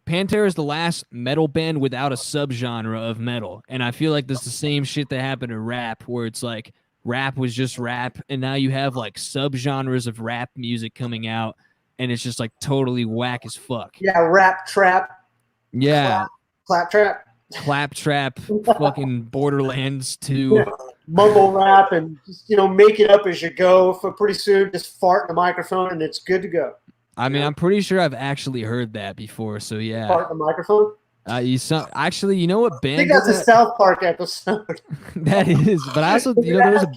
Pantera is the last metal band without a subgenre of metal, and I feel like that's the same shit that happened to rap, where it's like rap was just rap, and now you have like subgenres of rap music coming out, and it's just like totally whack as fuck. Yeah, rap trap. Yeah, claptrap, fucking Borderlands 2. Yeah. Mumble rap and just, make it up as you go. For pretty soon, just fart in the microphone and it's good to go. I mean, I'm pretty sure I've actually heard that before. So yeah, fart in the microphone. Actually, you know what band? I think that's a South Park episode. That is, but I also there was a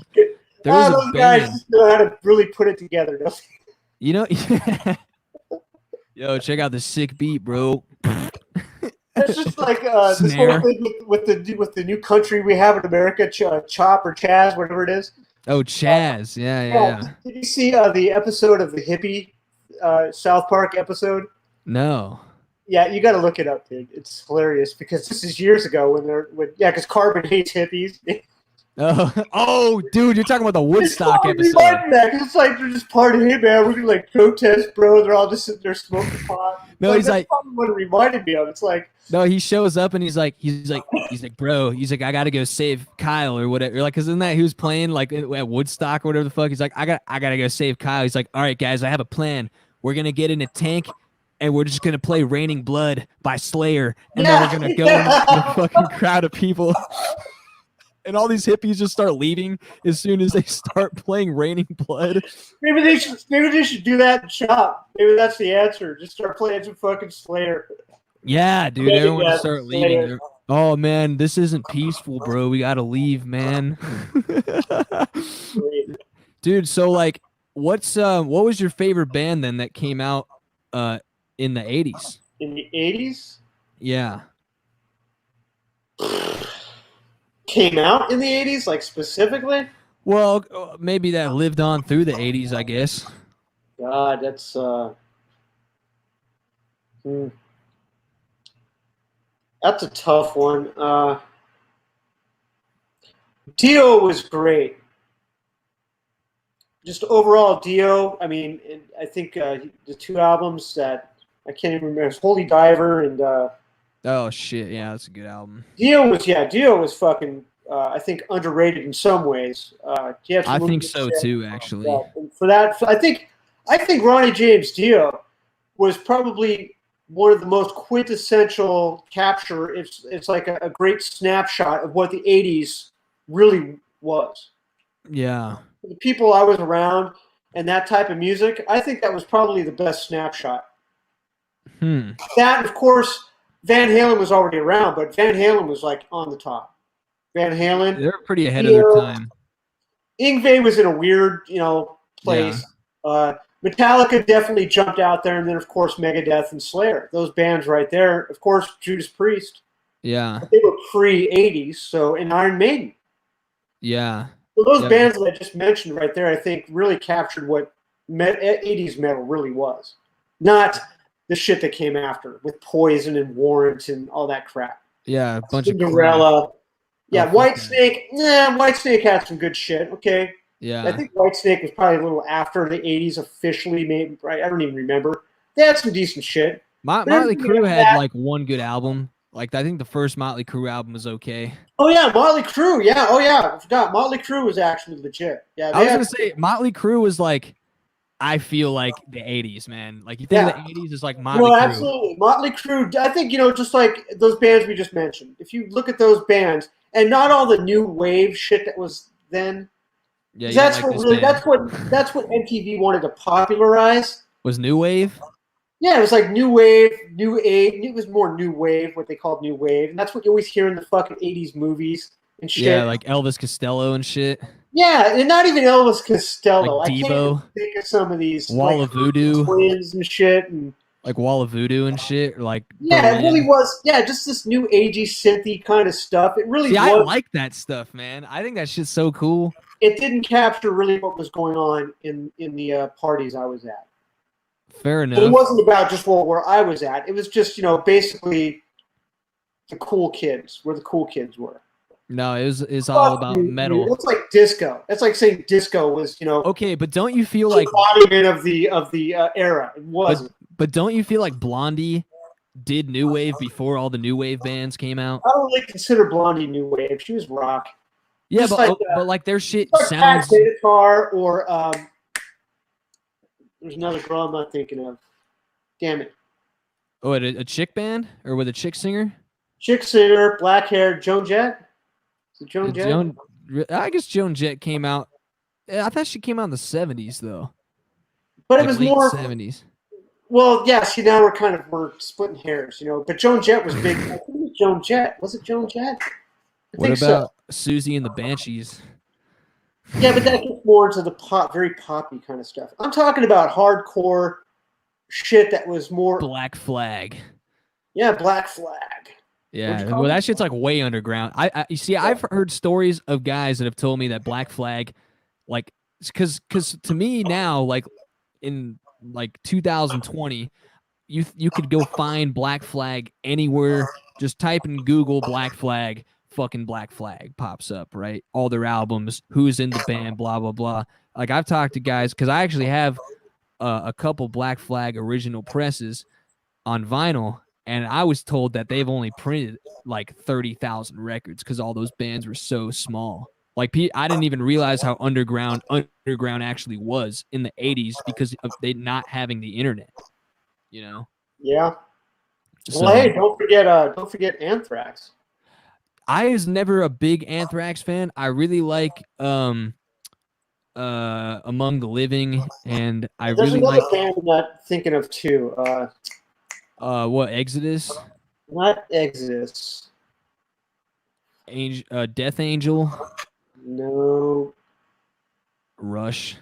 those guys just know how to really put it together. Yo, check out the sick beat, bro. It's just like this whole thing with the new country we have in America, Chop or Chaz, whatever it is. Oh, Chaz, yeah. Did you see the episode of the hippie South Park episode? No. Yeah, you got to look it up, dude. It's hilarious because this is years ago because Carbon hates hippies. Oh, dude, you're talking about the Woodstock episode. It's like they're just partying. Hey, man, we're gonna like protest, bro. They're all just sitting there smoking pot. No, he's like, that's what it reminded me of. It's like, no, he shows up and he's like, bro, I gotta go save Kyle or whatever. Like, cause in that he was playing like at Woodstock or whatever the fuck. He's like, I gotta go save Kyle. He's like, all right, guys, I have a plan. We're gonna get in a tank. And we're just gonna play "Raining Blood" by Slayer, and then we're gonna go into the fucking crowd of people, and all these hippies just start leaving as soon as they start playing "Raining Blood." Maybe they should do that in Chop. Maybe that's the answer. Just start playing some fucking Slayer. Yeah, dude, everyone just start leaving. Oh man, this isn't peaceful, bro. We gotta leave, man. Dude, so like, what was your favorite band then that came out in the 80s? In the 80s? Yeah. Came out in the 80s, like specifically? Well, maybe that lived on through the 80s, I guess. God, that's that's a tough one. Dio was great. Just overall, Dio. I mean, I think the two albums that I can't even remember. It's Holy Diver and. Oh shit! Yeah, that's a good album. Dio was fucking. I think underrated in some ways. I think so too, actually. And for that, I think Ronnie James Dio was probably one of the most quintessential capture. It's like a great snapshot of what the '80s really was. Yeah. The people I was around and that type of music, I think that was probably the best snapshot. That, of course, Van Halen was already around, but Van Halen was like on the top. Van Halen. They're pretty ahead of their time. Yngwie was in a weird, place. Yeah. Metallica definitely jumped out there, and then, of course, Megadeth and Slayer. Those bands right there. Of course, Judas Priest. Yeah. They were pre-'80s, so, and Iron Maiden. Yeah. So those bands that I just mentioned right there, I think, really captured what 80s metal really was. Not the shit that came after with Poison and Warrant and all that crap. Yeah, a bunch Cinderella. of crap. Yeah, Whitesnake. Whitesnake had some good shit. Okay. Yeah. I think Whitesnake was probably a little after the 80s officially made. Right? I don't even remember. They had some decent shit. Motley Crue had like one good album. Like, I think the first Motley Crue album was okay. Oh, yeah, Motley Crue. Yeah, oh, yeah. I forgot. Motley Crue was actually legit. Yeah, I was going to say, Motley Crue was like, I feel like the 80s, man. Like, you think of the 80s as like Motley Crue. Absolutely. Motley Crue, I think, just like those bands we just mentioned. If you look at those bands, and not all the new wave shit that was then. Yeah, that's what MTV wanted to popularize. Was new wave? Yeah, it was like new wave, new age. It was more new wave, what they called new wave, and that's what you always hear in the fucking 80s movies and shit. Yeah, like Elvis Costello and shit. Yeah, and not even Elvis Costello. Like I can't Devo. even think of some of these Wall of Voodoo twins and shit. And Like Wall of Voodoo and shit, or like Yeah, it really Berlin. was. Yeah, just this new agey synthy kind of stuff. It really See, I was. like that stuff, man. I think that shit's so cool. It didn't capture really what was going on in the parties I was at. Fair But it enough. wasn't about just where I was at. It was just basically the cool kids, where the cool kids were. No, it's all about metal. It's like disco. That's like saying disco was Okay, but don't you feel the like embodiment of the era. It but wasn't. but don't you feel like Blondie did new wave before all the new wave bands came out? I don't really consider Blondie new wave. She was rock. Yeah, Just but like their shit like Pat sounds. Benatar or there's another girl I'm not thinking of. Damn it. Oh, a chick band or with a chick singer? Chick singer, black hair, Joan Jett. Is it Joan Jett? Joan, I guess Joan Jett came out. I thought she came out in the 70s though, But it like was late more. 70s. Well, yeah. See, now we're splitting hairs, But Joan Jett was big. I think it was Joan Jett. Was it Joan Jett? I What think about so. Susie and the Banshees? Yeah, but that gets more into the very poppy kind of stuff. I'm talking about hardcore shit that was more. Black Flag. Yeah, Black Flag. Yeah, well, that shit's like way underground. You see, I've heard stories of guys that have told me that Black Flag, like, because to me now, like in like 2020, you could go find Black Flag anywhere. Just type in Google Black Flag, fucking Black Flag pops up, right? All their albums, who's in the band, blah blah blah. Like I've talked to guys because I actually have a couple Black Flag original presses on vinyl, and I was told that they've only printed like 30,000 records because all those bands were so small. Like I didn't even realize how underground actually was in the 80s because of they not having the internet, you know. Yeah. Well, So hey, don't forget Anthrax. I was never a big Anthrax fan. I really like Among the Living, and I There's really another like band I'm not thinking of too. what Exodus, Not Exodus. Death Angel, No. Rush.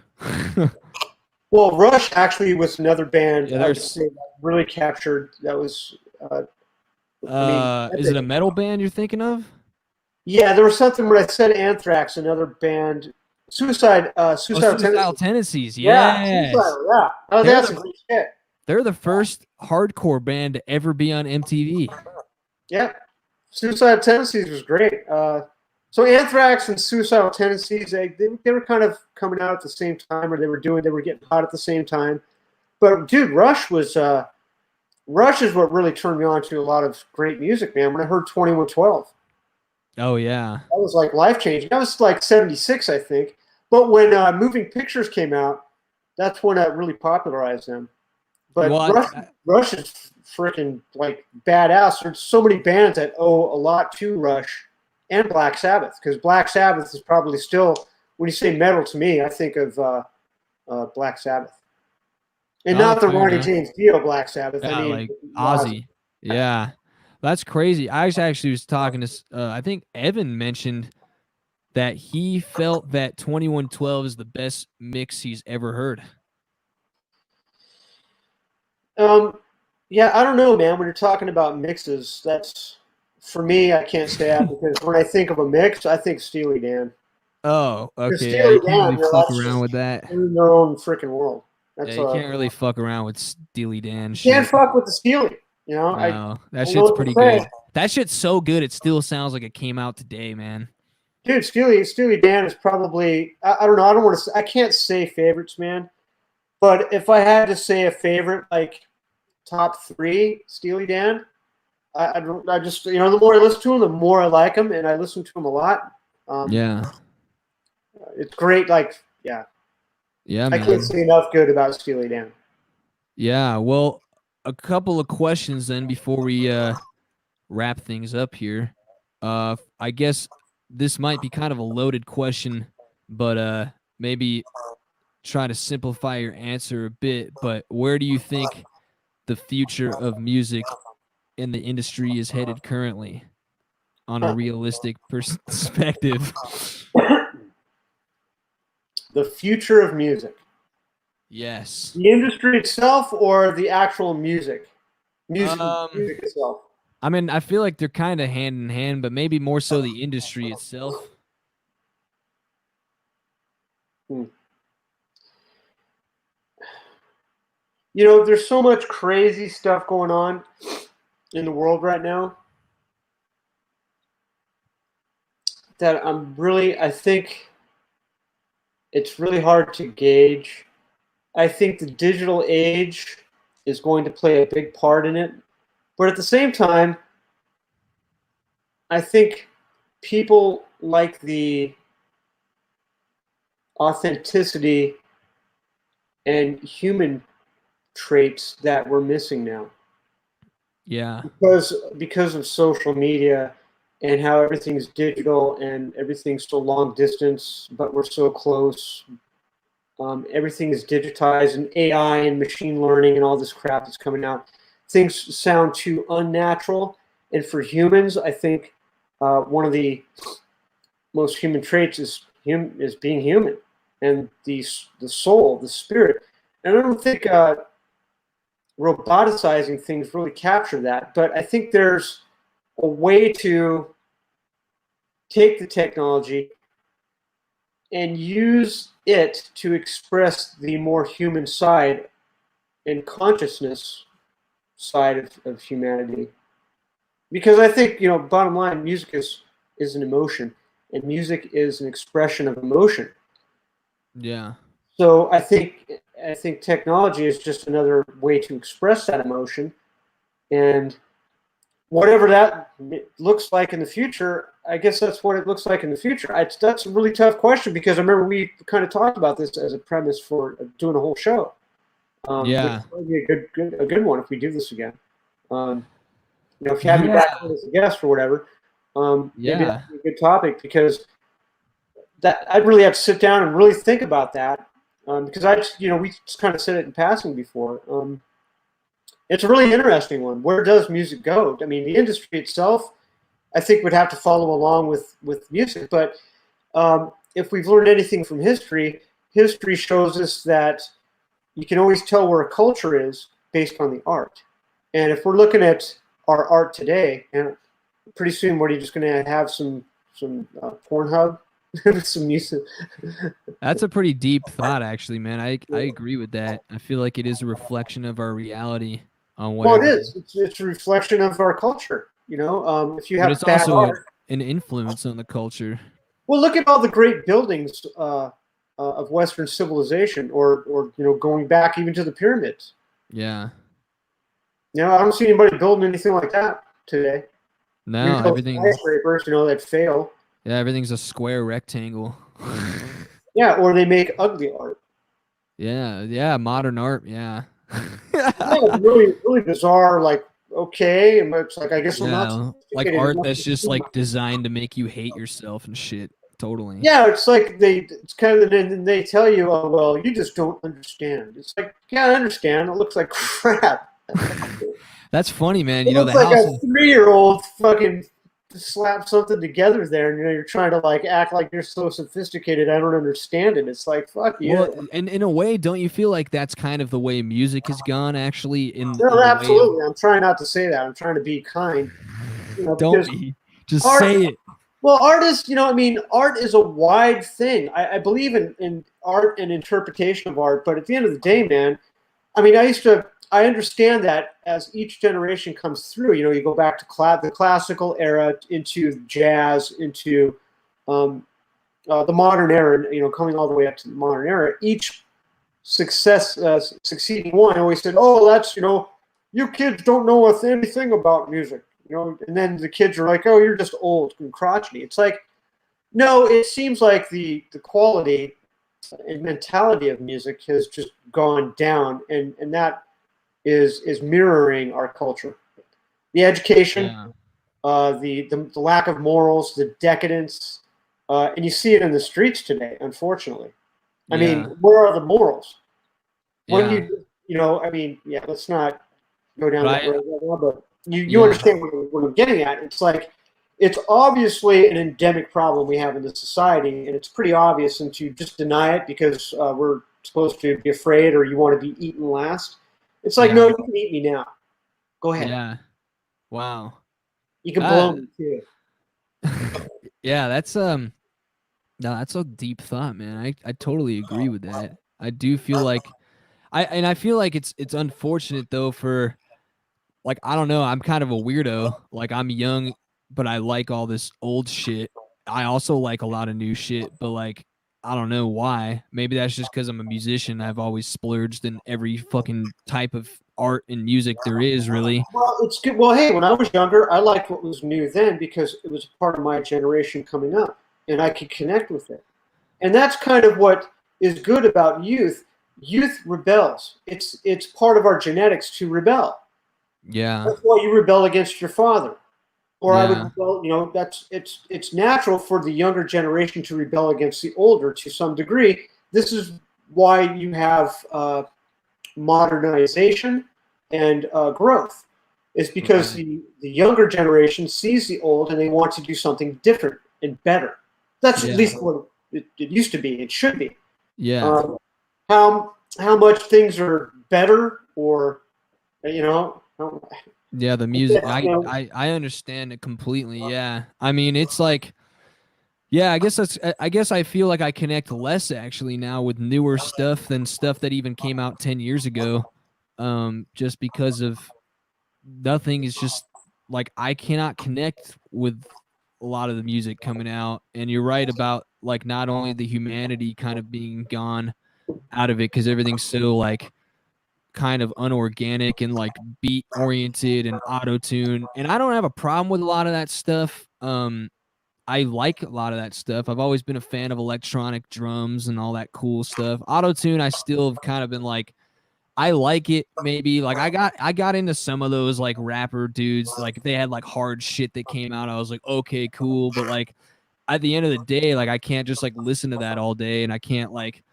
Well, Rush actually was another band Yeah, I would there's say that really captured. That was. is it a metal band you're thinking of? Yeah, there was something when I said Anthrax, another band, Oh, Suicidal Suicidal Tendencies. Tendencies. Yeah, Yes. Suicidal. Yeah. Oh, They're that's the a great shit. they're the first hardcore band to ever be on MTV. Yeah, Suicidal Tendencies was great. So Anthrax and Suicidal Tendencies, they were kind of coming out at the same time, or they were getting hot at the same time. But dude, Rush is what really turned me on to a lot of great music, man. When I heard 2112. Oh yeah. That was like life changing. That was like 76, I think. But when Moving Pictures came out, that's when I really popularized them. But Well, Rush is freaking like badass. There's so many bands that owe a lot to Rush and Black Sabbath, because Black Sabbath is probably still, when you say metal to me, I think of Black Sabbath. And not the Ronnie James Dio Black Sabbath. yeah, I mean like Ozzy. Yeah. That's crazy. I actually was talking to I think Evan mentioned that he felt that 2112 is the best mix he's ever heard. Yeah, I don't know, man. When you're talking about mixes, that's for me. I can't say that because when I think of a mix, I think Steely Dan. Oh, okay. Yeah, Steely you can't Dan, really fuck that's around just with that. in their own freaking world. Yeah, That's you can't really fuck around with Steely Dan can't shit. fuck with the Steely. No, that I know shit's what to pretty say. good. That shit's so good it still sounds like it came out today, man. Dude, Steely Dan is probably I don't know. I don't want to. I can't say favorites, man. But if I had to say a favorite, like top three, Steely Dan, I just the more I listen to them, the more I like them, and I listen to them a lot. Yeah. It's great. Like, yeah, Yeah, I man. can't say enough good about Steely Dan. Yeah, well, a couple of questions then before we wrap things up here. I guess this might be kind of a loaded question, but maybe try to simplify your answer a bit. But where do you think the future of music in the industry is headed currently on a realistic perspective? The future of music. Yes. The industry itself or the actual music? Music Um, itself. I mean, I feel like they're kind of hand in hand, but maybe more so the industry itself. Hmm. You know, there's so much crazy stuff going on in the world right now that I think it's really hard to gauge. I think the digital age is going to play a big part in it. But at the same time, I think people like the authenticity and human traits that we're missing now Yeah. because of social media and how everything's digital and everything's so long distance, but we're so close. Everything is digitized and AI and machine learning and all this crap that's coming out. Things sound too unnatural. And for humans, I think one of the most human traits is being human and the soul, the spirit. And I don't think roboticizing things really capture that, but I think there's a way to take the technology and use it to express the more human side and consciousness side of humanity. Because I think, you know, bottom line, music is an emotion, and music is an expression of emotion. Yeah. So I think technology is just another way to express that emotion, and whatever that looks like in the future, I guess that's what it looks like in the future. That's a really tough question because I remember we kind of talked about this as a premise for doing a whole show, which Yeah. might be a good one if we do this again. Um, you know, if you have me Yeah. back on as a guest or whatever, maybe Yeah. that'd be a good topic because that I'd really have to sit down and really think about that because we just kind of said it in passing before. It's a really interesting one. Where does music go? I mean, the industry itself, I think, would have to follow along with music. But if we've learned anything from history, history shows us that you can always tell where a culture is based on the art. And if we're looking at our art today, and pretty soon, what are you just going to have some Pornhub, some music? That's a pretty deep thought, actually, man. I agree with that. I feel like it is a reflection of our reality on Well, it whatever. is. It's a reflection of our culture. You know, if you But have it's bad also art, an influence on the culture. well, look at all the great buildings of Western civilization, or going back even to the pyramids. Yeah. You know, I don't see anybody building anything like that today. We No, build everything. skyscrapers, that fail. Yeah, everything's a square rectangle. Yeah, or they make ugly art. Yeah, yeah, modern art, yeah. Yeah, it's really, really bizarre. Like, okay, and it's like I guess I'm not Yeah, like sophisticated art enough that's to just see. like designed to make you hate yourself and shit. Totally. Yeah, it's like it's kind of, and they tell you, oh well, you just don't understand. It's like, yeah, I understand. It looks like crap. That's funny, man. It You know, looks the like house a is 3-year-old fucking slap something together there, and you're trying to like act like you're so sophisticated. I don't understand it. It's like fuck well, you. and in a way, don't you feel like that's kind of the way music has gone actually in No, the way of absolutely. I'm trying not to say that. I'm trying to be kind, don't because be. Just art. say it. Well, art is, I mean, art is a wide thing. I believe in art and interpretation of art, but at the end of the day, man, I mean, I understand that as each generation comes through, you go back to the classical era into jazz, into the modern era, coming all the way up to the modern era. Each succeeding one always said, "Oh, that's you kids don't know anything about music," and then the kids are like, "Oh, you're just old and crotchety." It's like, no, it seems like the quality and mentality of music has just gone down, and that is mirroring our culture. The education, Yeah. the lack of morals, the decadence, and you see it in the streets today. Unfortunately, I mean, Yeah. where are the morals? When Yeah. I mean, yeah, let's not go down But that road right now, but you yeah. understand what I'm getting at. It's like it's obviously an endemic problem we have in this society, and it's pretty obvious, and to just deny it because we're supposed to be afraid or you want to be eaten last. It's like, no, you can eat me now. Go ahead. Yeah. Wow. You can blow me too. Yeah, that's no, that's a deep thought, man. I totally agree with that. I do feel like I feel like it's unfortunate though for like I don't know, I'm kind of a weirdo. Like I'm young, but I like all this old shit. I also like a lot of new shit, but like I don't know why. Maybe that's just because I'm a musician. I've always splurged in every fucking type of art and music there is, really. Well, it's good. Well, hey, when I was younger, I liked what was new then because it was part of my generation coming up, and I could connect with it. And that's kind of what is good about youth. Youth rebels. It's part of our genetics to rebel. Yeah. That's why you rebel against your father. Or I would Yeah. rebel, that's it's natural for the younger generation to rebel against the older to some degree. This is why you have modernization and growth. Is because Right. the younger generation sees the old and they want to do something different and better. That's at Yeah. least what it used to be. It should be. Yeah. Um, how much things are better, or you know, Yeah, the music I understand it completely. Yeah. I mean, it's like yeah, I guess I feel like I connect less actually now with newer stuff than stuff that even came out 10 years ago. Just because of nothing is just like I cannot connect with a lot of the music coming out. And you're right about like not only the humanity kind of being gone out of it because everything's so like kind of unorganic and like beat oriented and auto tune. And I don't have a problem with a lot of that stuff. I like a lot of that stuff. I've always been a fan of electronic drums and all that cool stuff. Auto tune, I still have kind of been like, I like it maybe. Like I got into some of those like rapper dudes. Like if they had like hard shit that came out, I was like, okay, cool. But like at the end of the day, like I can't just like listen to that all day and I can't like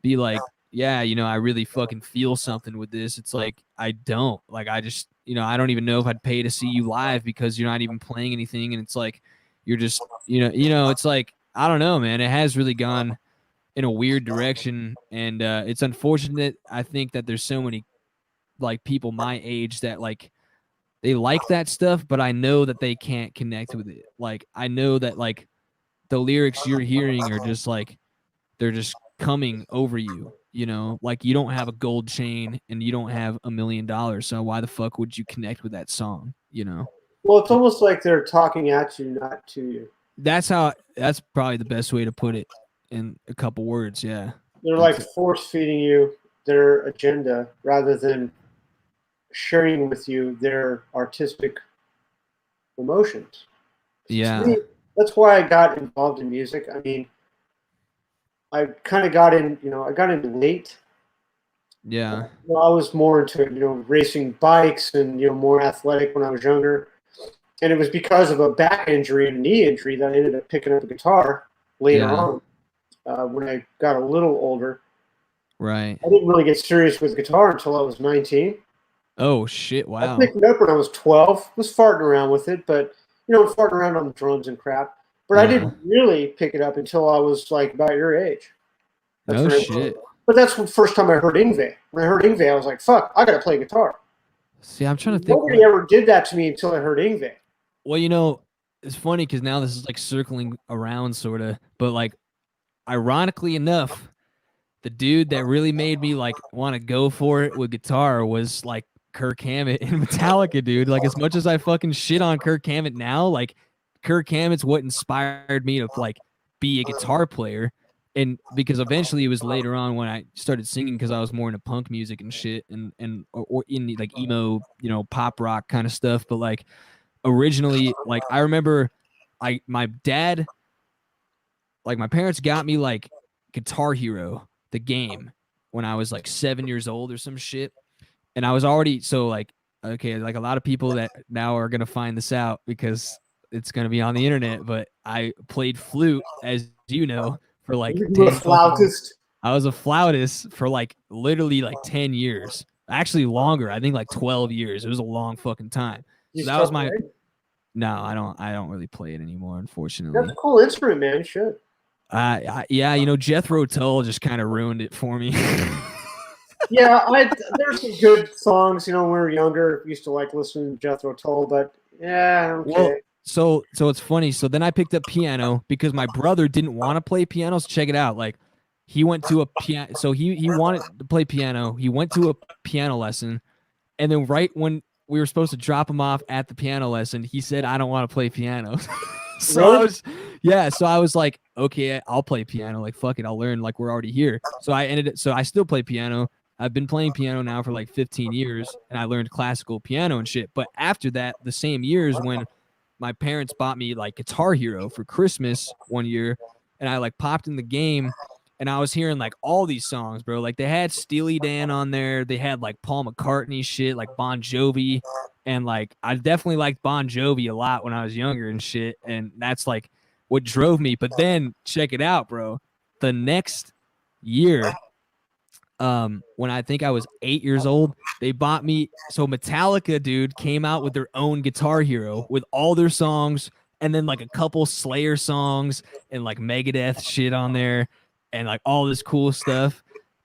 be like, yeah, I really fucking feel something with this. It's like I don't. Like I just, I don't even know if I'd pay to see you live because you're not even playing anything and it's like you're just, it's like I don't know, man. It has really gone in a weird direction and it's unfortunate I think that there's so many like people my age that like they like that stuff, but I know that they can't connect with it. Like I know that like the lyrics you're hearing are just like they're just coming over you, like you don't have a gold chain and you don't have $1 million, so why the fuck would you connect with that song? well, it's almost like they're talking at you, not to you. That's probably the best way to put it in a couple words. Yeah, They're like that's it. force feeding you their agenda rather than sharing with you their artistic emotions. To Yeah, me, that's why I got involved in music. I mean, I kind of got in, I got in late. yeah, I was more into, racing bikes and, more athletic when I was younger. And it was because of a back injury and knee injury that I ended up picking up a guitar later yeah, on when I got a little older. right. I didn't really get serious with guitar until I was 19. Oh shit, I wow. picked it up when I was 12. Was farting around with it, but farting around on the drums and crap. But I Yeah, didn't really pick it up until I was like about your age. That's no when shit. but that's the first time I heard Ingve. When I heard Ingve, I was like, "Fuck, I gotta play guitar." See, I'm trying to think Nobody what. ever did that to me until I heard Ingve. Well, it's funny because now this is like circling around, sort of. But like, ironically enough, the dude that really made me like want to go for it with guitar was like Kirk Hammett and Metallica, dude. Like, as much as I fucking shit on Kirk Hammett now, like, Kirk Hammett's what inspired me to like be a guitar player. And because eventually it was later on when I started singing because I was more into punk music and shit and or in like emo, pop rock kind of stuff. But like originally, like I remember my dad, like my parents got me like Guitar Hero, the game, when I was like 7 years old or some shit. And I was already so like okay, like a lot of people that now are gonna find this out because it's gonna be on the internet, but I played flute, as for like You were a 10 fucking flautist. I was a flautist for like literally like 10 years. Actually longer. I think like 12 years. It was a long fucking time. You So that was still my play? no, I don't really play it anymore, That's a unfortunately. cool instrument, man. You should. Yeah, you know, Jethro Tull just kind of ruined it for me. Yeah, there's some good songs. You know, when we were younger, we used to like listening to Jethro Tull, but yeah, Well, okay. so it's funny. So then I picked up piano because my brother didn't want to play piano. So check it out. Like he went to a piano. So he wanted to play piano. He went to a piano lesson, and then right when we were supposed to drop him off at the piano lesson, he said, "I don't want to play piano." So I Really? was, yeah. So I was like, okay, I'll play piano. Like fuck it, I'll learn. Like we're already here. So I ended it. So I still play piano. I've been playing piano now for like 15 years, and I learned classical piano and shit. But after that, the same years when my parents bought me like Guitar Hero for Christmas one year, and I like popped in the game, and I was hearing like all these songs, bro. Like they had Steely Dan on there, they had like Paul McCartney shit, like Bon Jovi, and like I definitely liked Bon Jovi a lot when I was younger and shit, and that's like what drove me. But then check it out, bro. The next year, when I think I was 8 years old, they bought me. So Metallica, dude, came out with their own Guitar Hero with all their songs, and then like a couple Slayer songs and like Megadeth shit on there, and like all this cool stuff.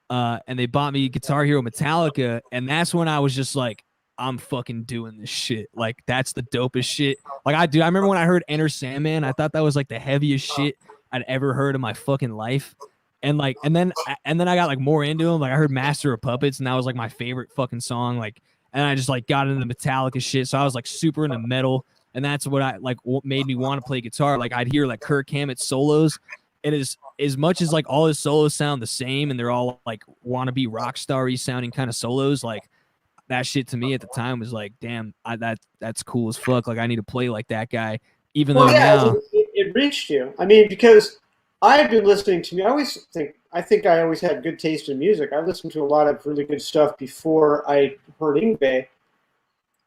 And they bought me Guitar Hero Metallica, and that's when I was just like, I'm fucking doing this shit. Like that's the dopest shit. Like I remember when I heard Enter Sandman, I thought that was like the heaviest shit I'd ever heard in my fucking life. And like, and then I got like more into them. Like I heard Master of Puppets, and that was like my favorite fucking song. Like, and I just like got into the Metallica shit. So I was like super into metal, and that's what I like. What made me want to play guitar. Like I'd hear like Kirk Hammett solos, and as much as like all his solos sound the same, and they're all like wannabe rock starry sounding kind of solos. Like that shit to me at the time was like, damn, that's cool as fuck. Like I need to play like that guy. Even Well, though yeah, now, it reached you. I mean, because I had been listening to me. I think I always had good taste in music. I listened to a lot of really good stuff before I heard Ingve,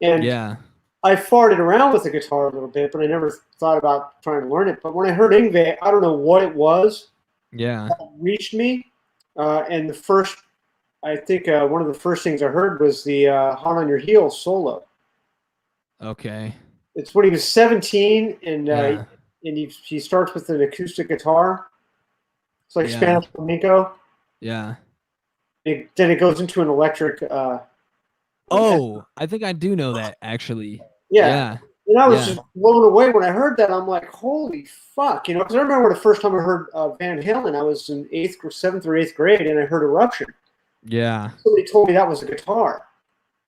and yeah, I farted around with the guitar a little bit, but I never thought about trying to learn it. But when I heard Ingve, I don't know what it was yeah, that reached me, and I think one of the first things I heard was the "Hot on Your Heels" solo. okay, It's when he was 17, yeah, and he starts with an acoustic guitar. It's like yeah, Spanish flamenco. yeah. Then it goes into an electric. Oh, I think I do know that actually. Yeah, Yeah, and I was yeah, just blown away when I heard that. I'm like, holy fuck, you know? Because I remember the first time I heard Van Halen, I was in seventh or eighth grade, and I heard Eruption. yeah. Somebody told me that was a guitar.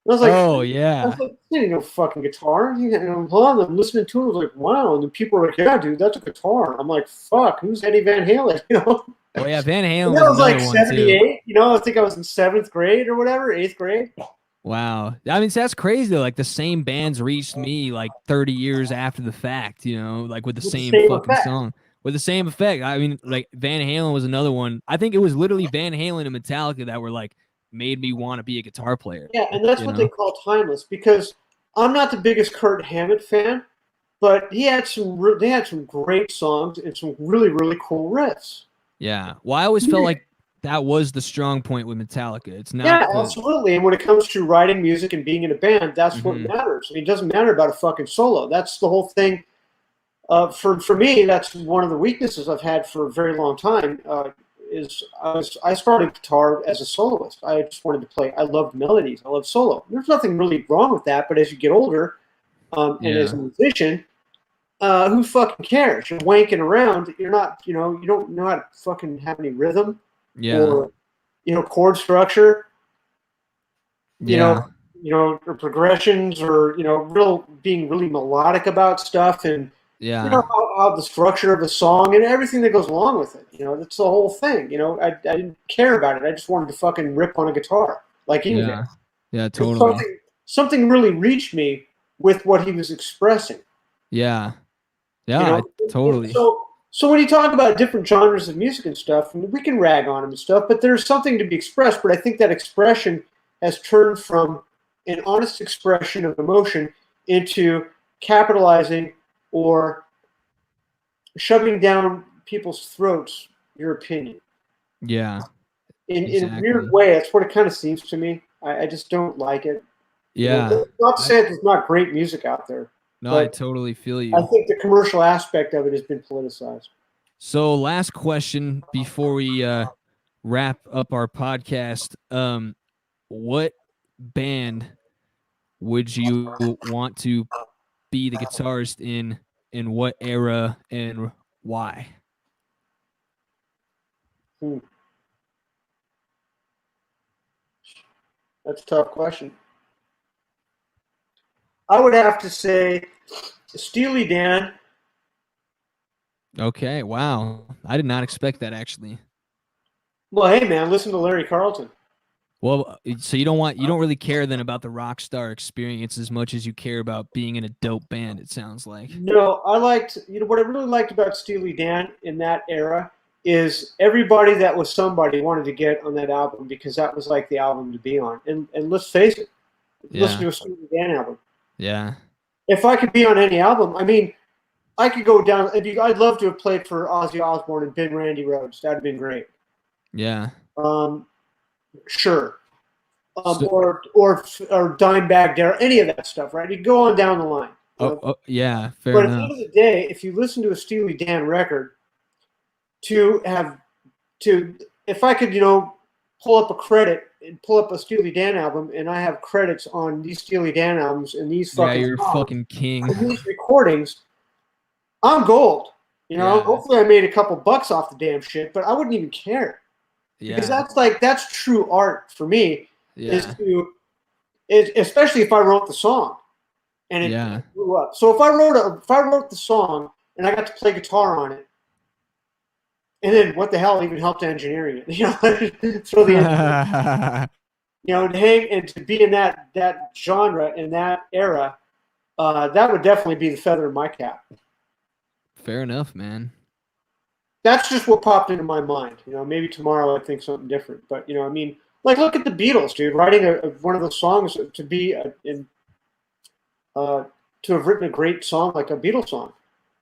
And Oh, I was yeah. like, this ain't no fucking guitar. And I'm listening to it. I was like, wow. And then people were like, yeah, dude, that's a guitar. I'm like, fuck, who's Eddie Van Halen? You know? Oh, yeah. Van And Halen that was was like another one too. 78. You know, I think I was in seventh grade or whatever, eighth grade. Wow. I mean, that's crazy though. Like the same bands reached me like 30 years after the fact, you know, like with the With the same same fucking effect. song. With the same effect. I mean, like Van Halen was another one. I think it was literally Van Halen and Metallica that were like made me want to be a guitar player, Yeah, and that's you what they know? call timeless because I'm not the biggest Kurt Hammett fan, but they had some great songs and some really, really cool riffs. Yeah. Well, I always felt like that was the strong point with Metallica. It's Yeah, not the absolutely. And when it comes to writing music and being in a band, that's what Mhm. matters. I mean, it doesn't matter about a fucking solo. That's the whole thing. For me, that's one of the weaknesses I've had for a very long time. I started guitar as a soloist. I just wanted to play. I loved melodies. I love solo. There's nothing really wrong with that. But as you get older, and as a Yeah. musician, who fucking cares? You're wanking around. You're not. You know, you don't know how to fucking have any rhythm Yeah. or chord structure. you know, Yeah. or progressions, or being really melodic about stuff, and Yeah. how the structure of a song and everything that goes along with it. That's the whole thing. I didn't care about it. I just wanted to fucking rip on a guitar like Ingve. Yeah. Yeah, And totally. something really reached me with what he was expressing. Yeah. You Yeah, know, and totally. so when you talk about different genres of music and stuff, we can rag on them and stuff, but there's something to be expressed. But I think that expression has turned from an honest expression of emotion into capitalizing or shoving down people's throats your opinion. Yeah, In a weird exactly. way, that's what it kind of seems to me. I just don't like it. Yeah. Not to I say that there's not great music out there, no, I but totally feel I you. think the commercial aspect of it has been politicized. So last question before we wrap up our podcast. What band would you want to be the guitarist in what era and why? That's a tough question. I would have to say Steely Dan. Okay, wow. I did not expect that actually. Well, hey man, listen to Larry Carlton. Well, so you don't really care then about the rock star experience as much as you care about being in a dope band, it sounds like. No, I liked, what I really liked about Steely Dan in that era is everybody that was somebody wanted to get on that album because that was like the album to be on. And let's face it, listen to a Steely Dan album. Yeah. If I could be on any album, I mean, I could go down. I'd love to have played for Ozzy Osbourne and Ben Randy Rhoads. That'd have been great. Yeah. Sure. Or Dimebag Darrell, any of that stuff, right? You go on down the line. Yeah, fair but enough. At the end of the day, if you listen to a Steely Dan record, if I could, pull up a credit and pull up a Steely Dan album, and I have credits on these Steely Dan albums and these fucking you're songs, fucking king. and these recordings, I'm gold. Hopefully I made a couple bucks off the damn shit, but I wouldn't even care. Yeah. Because that's true art for me. Yeah. Especially if I wrote the song and it blew up. So if I wrote the song and I got to play guitar on it, and then what the hell even helped engineering it? Throw the to hang and to be in that genre in that era, that would definitely be the feather in my cap. Fair enough, man. That's just what popped into my mind. Maybe tomorrow I'd think something different. But I mean, like look at the Beatles, dude. Writing one of those songs to be to have written a great song like a Beatles song.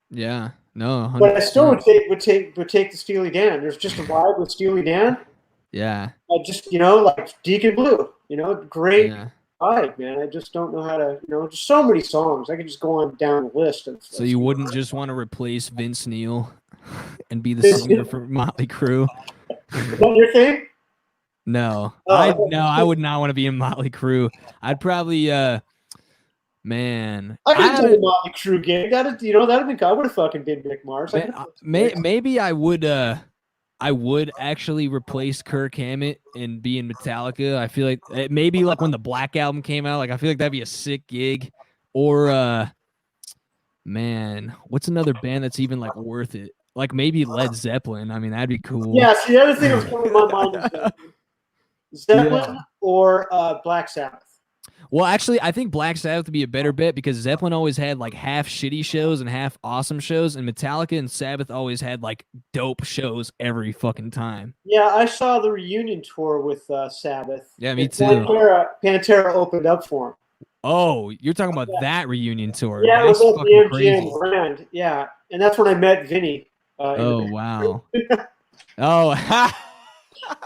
Yeah. No. 100%. But I still would take the Steely Dan. There's just a vibe with Steely Dan. Yeah. I just like Deacon Blue. Great vibe, man. I just don't know how to. Just so many songs. I could just go on down the list. So you wouldn't just want to replace Vince Neil and be the singer for Motley Crue? Is that your thing? No. I would not want to be in Motley Crue. I'd probably man. I could have done a Motley Crue gig. That'd have been. I would have fucking been Mick Mars. Maybe I would actually replace Kirk Hammett and be in Metallica. I feel like maybe like when the Black Album came out, like I feel like that'd be a sick gig. Or man, what's another band that's even like worth it? Like maybe Led Zeppelin. I mean, that'd be cool. Yeah, see, the other thing that was coming to my mind is Zeppelin or Black Sabbath. Well, actually, I think Black Sabbath would be a better bet because Zeppelin always had like half shitty shows and half awesome shows, and Metallica and Sabbath always had like dope shows every fucking time. Yeah, I saw the reunion tour with Sabbath. Yeah, me too. Pantera opened up for him. Oh, you're talking about that reunion tour? Yeah, that's it was at the MGM crazy. Grand. Yeah, and that's when I met Vinny. Oh wow! Oh,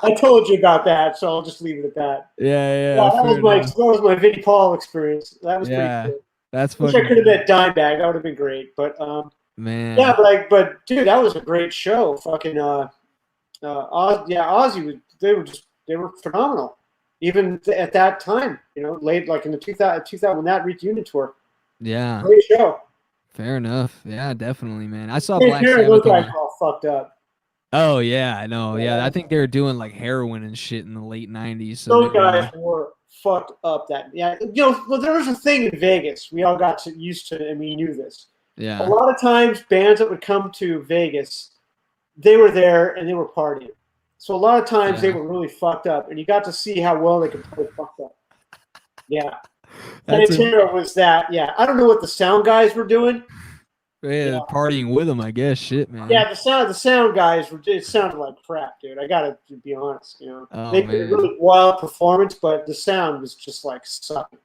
I told you about that, so I'll just leave it at that. Yeah. That was my Vinny Paul experience. That was pretty cool. That's wish I could have met Dimebag. That would have been great. But man, yeah, but dude, that was a great show. Fucking Ozzy they were phenomenal, even at that time. Late like in the 2000 when that reunion tour. Yeah, great show. Fair enough. Yeah, definitely, man. I saw Black Sabbath. Those guys were all fucked up. Oh yeah, I know. Yeah, I think they were doing like heroin and shit in the late '90s. So those guys were fucked up. Well, there was a thing in Vegas. We all got used to, and we knew this. Yeah. A lot of times, bands that would come to Vegas, they were there and they were partying. So a lot of times they were really fucked up, and you got to see how well they could play fucked up. Yeah. Pantera was that. Yeah, I don't know what the sound guys were doing. Yeah, partying with them, I guess. Shit, man. Yeah, the sound guys it sounded like crap, dude. I gotta be honest. They did a really wild performance, but the sound was just like sucking.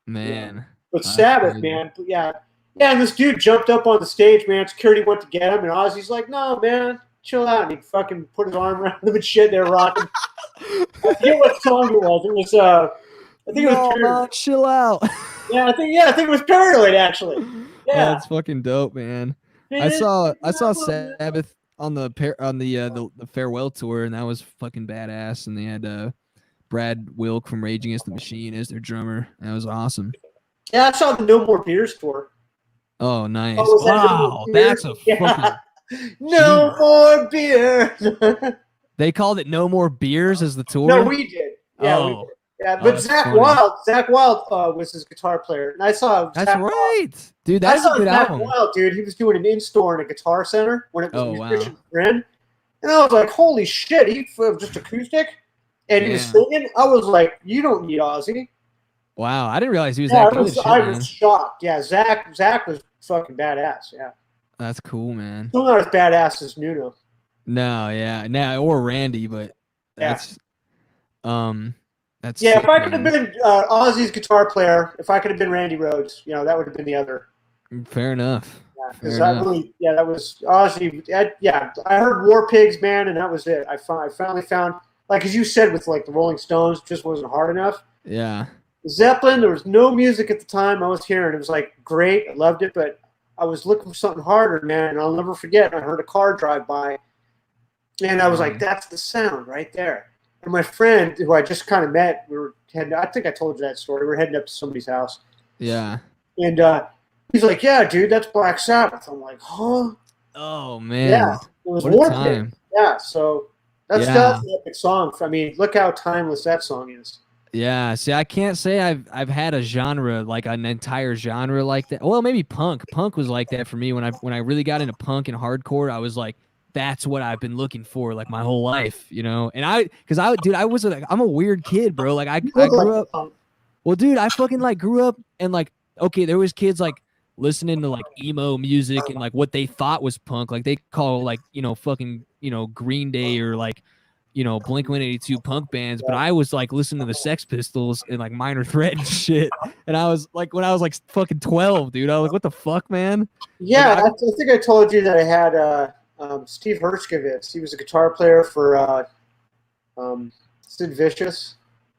Man. But Sabbath, man, yeah, and this dude jumped up on the stage, man. Security went to get him, and Ozzy's like, "No, man, chill out." And he fucking put his arm around him and shit. They're rocking. I forget what song it was. It was I think it was Paranoid. Chill out. I think it was Paranoid actually. Yeah, that's fucking dope, man. I saw Sabbath on the farewell tour, and that was fucking badass. And they had Brad Wilk from Rage Against the Machine as their drummer. That was awesome. Yeah, I saw the No More Beers tour. Oh, nice! Oh, was that No Wow, More Beers? that's a Yeah. fucking No more beer. They called it No More Beers as the tour. No, we did. Yeah, we Oh. did. Yeah, Oh, but that's Zach funny. Wild was his guitar player, and I saw. That's Zach right, Wild. dude. I That's saw a good Zach album. Wild, dude. He was doing an in-store in a Guitar Center when it was Oh, Musician wow. Friend, and I was like, "Holy shit!" He just acoustic, and he was Yeah. singing. I was like, "You don't need Ozzy." Wow, I didn't realize he was Yeah, that good at shit, I man. was shocked. Yeah, Zach was fucking badass. Yeah, That's cool, man. still not as badass as Nuno. No, yeah, no, or Randy, but that's that's Yeah, sick, if I could have man. been Ozzy's guitar player, if I could have been Randy Rhoads, that would have been the other. Fair enough. Because that was Ozzy. I heard War Pigs, man, and that was it. I finally found, like as you said, with like the Rolling Stones, just wasn't hard enough. Yeah. Zeppelin, there was no music at the time I was hearing. It was like great, I loved it, but I was looking for something harder, man. And I'll never forget. I heard a car drive by, and I was like, "That's the sound right there." And my friend, who I just kind of met, we were heading. I think I told you that story. We were heading up to somebody's house. Yeah. And he's like, "Yeah, dude, that's Black Sabbath." I'm like, "Huh?" Oh man. Yeah, it was What a War time. Pigs. Yeah, so that's an epic song. I mean, look how timeless that song is. Yeah, see, I can't say I've had a genre like an entire genre like that. Well, maybe punk. Punk was like that for me when I really got into punk and hardcore. I was like, that's what I've been looking for like my whole life, And I'm a weird kid, bro. Like I grew up. Well, dude, I fucking like grew up and like okay, there was kids like listening to like emo music and like what they thought was punk, like they call like fucking Green Day or like Blink-182 punk bands, but I was like listening to the Sex Pistols and like Minor Threat and shit. And I was like, when I was like fucking 12, dude, I was like, what the fuck, man? Yeah, like, I think I told you that I had Steve Hershkovitz. He was a guitar player for Sid Vicious.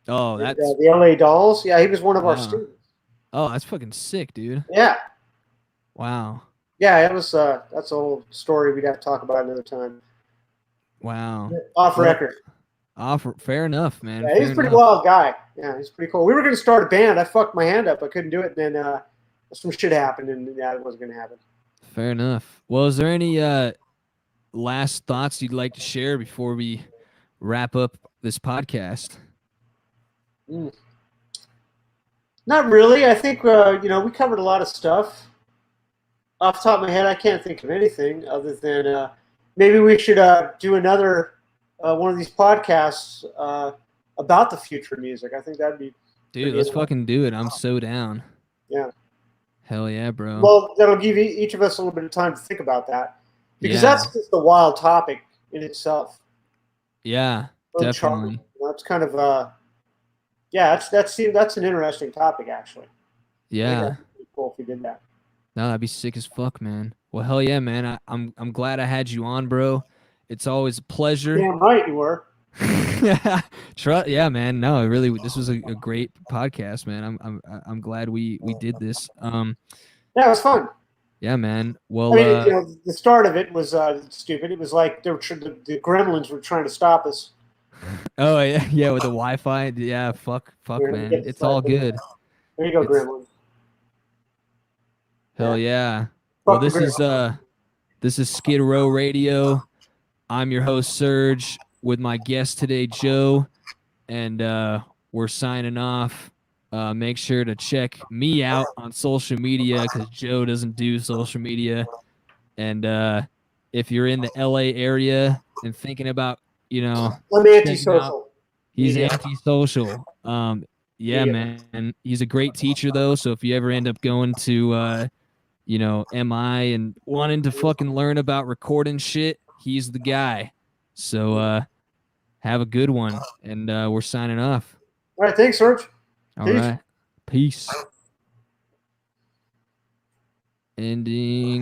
Oh, that's the LA Dolls. Yeah, he was one of our students. Oh, that's fucking sick, dude. Yeah. Wow. Yeah, it was. That's a whole story we'd have to talk about another time. Wow. Off record. Fair enough, man. Yeah, he's a pretty wild guy. Yeah, he's pretty cool. We were going to start a band. I fucked my hand up. I couldn't do it. And then some shit happened, and it wasn't going to happen. Fair enough. Well, is there any last thoughts you'd like to share before we wrap up this podcast? Not really. I think we covered a lot of stuff. Off the top of my head, I can't think of anything other than maybe we should do another one of these podcasts about the future of music. I think that'd be. Dude, let's fucking do it. I'm so down. Yeah. Hell yeah, bro. Well, that'll give each of us a little bit of time to think about that, because that's just a wild topic in itself. Yeah, definitely. That's kind of that's an interesting topic, actually. Yeah. That'd be cool if we did that. No, that'd be sick as fuck, man. Well, hell yeah, man. I'm glad I had you on, bro. It's always a pleasure. Damn right you were. Yeah, man. No, really, this was a great podcast, man. I'm glad we did this. Yeah, it was fun. Yeah, man. Well, I mean, the start of it was stupid. It was like the gremlins were trying to stop us. Oh yeah, with the Wi-Fi. Yeah, fuck, man. It's all good. There you go, gremlins. Hell yeah. Well, this is Skid Row Radio. I'm your host Serge with my guest today, Joe, and we're signing off. Make sure to check me out on social media because Joe doesn't do social media. And if you're in the LA area and thinking about, I'm antisocial. He's antisocial. Yeah, man. He's a great teacher though. So if you ever end up going to MI and wanting to fucking learn about recording shit, he's the guy. So have a good one, and we're signing off. All right, thanks, Serge. All right. Peace. Ending.